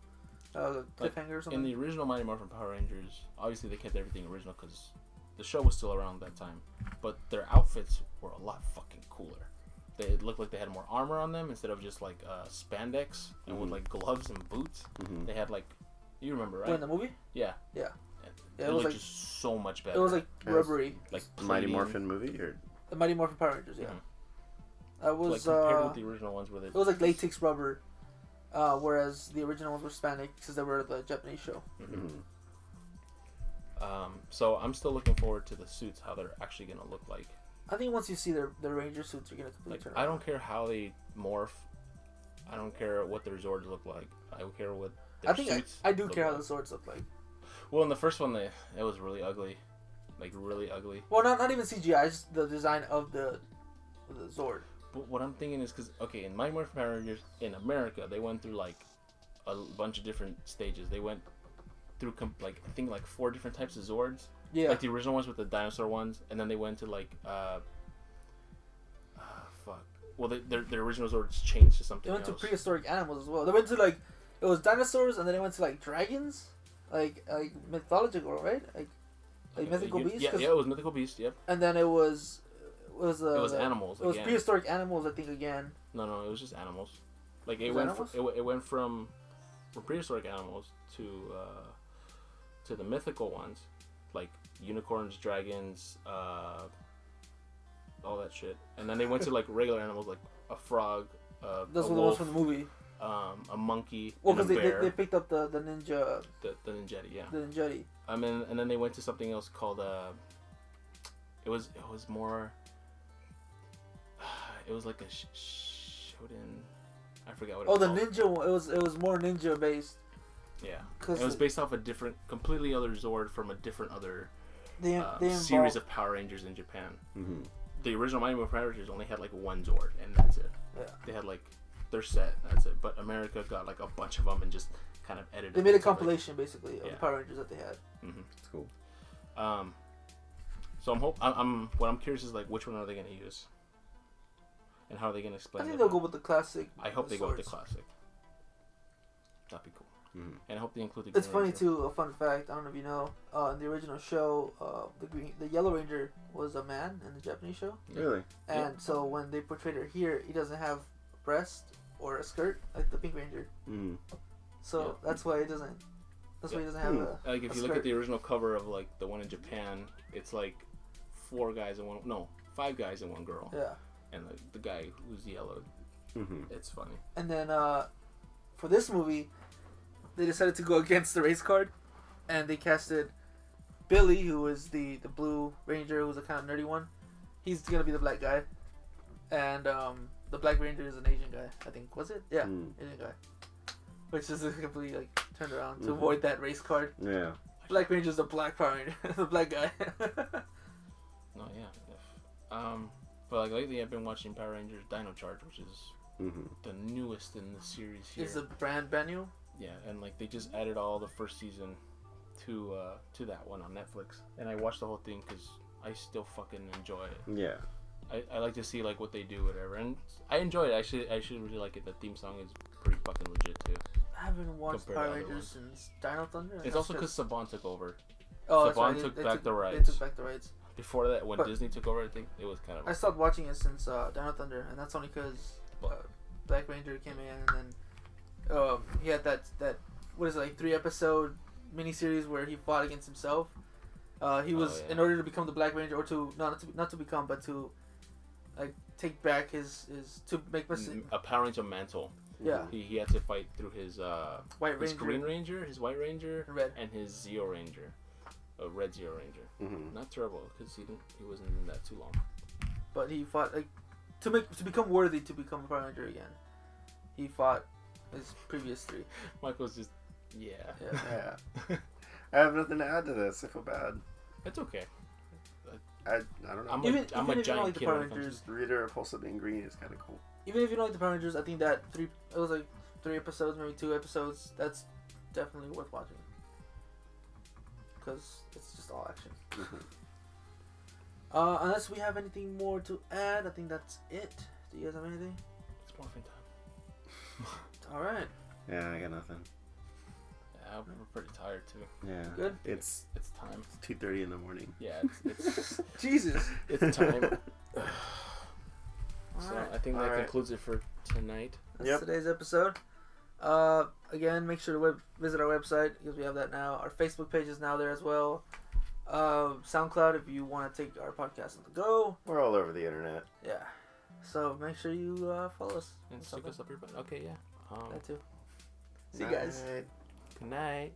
cliffhanger or something. In the original Mighty Morphin Power Rangers, obviously they kept everything original because the show was still around that time. But their outfits were a lot fucking cooler. They looked like they had more armor on them instead of just like spandex and with like gloves and boots. They had like, you remember, right? Oh, in the movie? Yeah. Yeah. It was like just so much better. It was like rubbery. Like the Mighty Morphin movie, or the Mighty Morphin Power Rangers, yeah. That was like compared with the original ones with it. It was like latex rubber, whereas the original ones were spandex because they were the Japanese show. So I'm still looking forward to the suits, how they're actually gonna look like. I think once you see the Ranger suits, you're gonna completely turn. I don't care how they morph. I don't care what their Zords look like. I don't care what their I think suits I do look care how like. the swords look like. Well, in the first one, it was really ugly. Like, really ugly. Well, not even CGI, just the design of the Zord. But what I'm thinking is, because, okay, in Mighty Morphin Power Rangers, in America, they went through, like, a bunch of different stages. They went through, I think, 4 different types of Zords. Yeah. Like, the original ones with the dinosaur ones, and then they went to, like, fuck. Well, their original Zords changed to something They went else. to prehistoric animals as well. They went to, like, it was dinosaurs, and then they went to, like, dragons. Like mythological, right? Like mythical beasts. Yeah, it was mythical beasts. Yep. And then it was animals. It was again. prehistoric animals, I think, again. No, it was just animals. Like It went from prehistoric animals to the mythical ones, like unicorns, dragons, all that shit. And then they went to like regular animals, like a frog, Those a were the ones wolf, from the movie. a monkey, Well, and a because bear. they picked up the ninja. the ninjetti, yeah. The ninjetti. And then they went to something else called it was more. It was like a Shoden. I forgot what it was. Oh, the called. ninja one. It was more ninja based. Yeah. Cause It was based off a different, completely other Zord from a different other they series of Power Rangers in Japan. Mm-hmm. The original Mighty Morphin Power Rangers only had like one Zord, and that's it. Yeah. They had like their set, that's it. But America got like a bunch of them and just kind of edited. They made a them to, compilation basically of Yeah. the Power Rangers that they had. Mm-hmm. It's cool. So what I'm curious is like which one are they gonna use, and how are they gonna explain I think it? they'll go with the classic. I hope they go with the swords. classic. That'd be cool. Mm-hmm. And I hope they include the. It's Green funny Ranger. too. A fun fact. I don't know if you know. In the original show, the Yellow Ranger was a man in the Japanese show, Really? and so when they portrayed her here, he doesn't have a breast or a skirt like the Pink Ranger. Mm-hmm. So Yeah. that's why it doesn't. That's why he doesn't have a. Like if a you look skirt. at the original cover of like the one in Japan, it's like 5 guys and one girl, Yeah. and the guy who's yellow. Mm-hmm. It's funny. And then for this movie, they decided to go against the race card, and they casted Billy, who is the Blue Ranger, who's a kind of nerdy one. He's gonna be the black guy, and the Black Ranger is an Asian guy. I think was it? Yeah, Asian guy. Which is a completely like turned around to avoid that race card. Yeah. Black Ranger's the black Power Ranger, the black guy. No, yeah. But like lately, I've been watching Power Rangers Dino Charge, which is the newest in the series here. Is the brand new? Yeah, and like they just added all the first season to that one on Netflix, and I watched the whole thing because I still fucking enjoy it. Yeah. I like to see like what they do, whatever, and I enjoy it. I should really like it. The theme song is pretty fucking legit too. I haven't watched Compared to Power other Rangers ones. since Dino Thunder. and It's that's also just- because Saban took over. Oh, that's Saban right. took They back the They rights. took back the rights. Before that, when But- Disney took over, I think it was kind of. I stopped watching it since Dino Thunder, and that's only because Black Ranger came in, and then he had that what is it, like 3-episode miniseries where he fought against himself. He was in order to become the Black Ranger, or to not to become, but to like take back his to make a Power Ranger mantle. yeah He had to fight through his White his Ranger, Green Ranger, his White Ranger, Red. and his Zeo Ranger, Red Zeo Ranger. Mm-hmm. Not terrible because he wasn't in that too long. but he fought like to become worthy to become a Power Ranger again. He fought his previous 3. Michael's just yeah. Yeah. I have nothing to add to this. I feel bad. It's okay. I don't know. I'm Even a if you don't giant like the kid Power when it comes Rangers, Rita Repulsa being green is kind of cool. even if you don't like the Power Rangers, I think that it was like 3 episodes, maybe 2 episodes. That's definitely worth watching because it's just all action. Mm-hmm. Unless we have anything more to add, I think that's it. Do you guys have anything? It's morphin time. All right. Yeah, I got nothing. Yeah, we're pretty tired too. Yeah. Good. It's time. 2:30 in the morning. Yeah, it's Jesus. it's time. All So right. I think that All right. concludes it for tonight. That's Yep. today's episode. Again, make sure to visit our website because we have that now. Our Facebook page is now there as well. SoundCloud if you want to take our podcast on the go. We're all over the internet. Yeah. So make sure you follow us. And stick us up your butt. Okay, yeah. That too. See you guys. Night. Good night.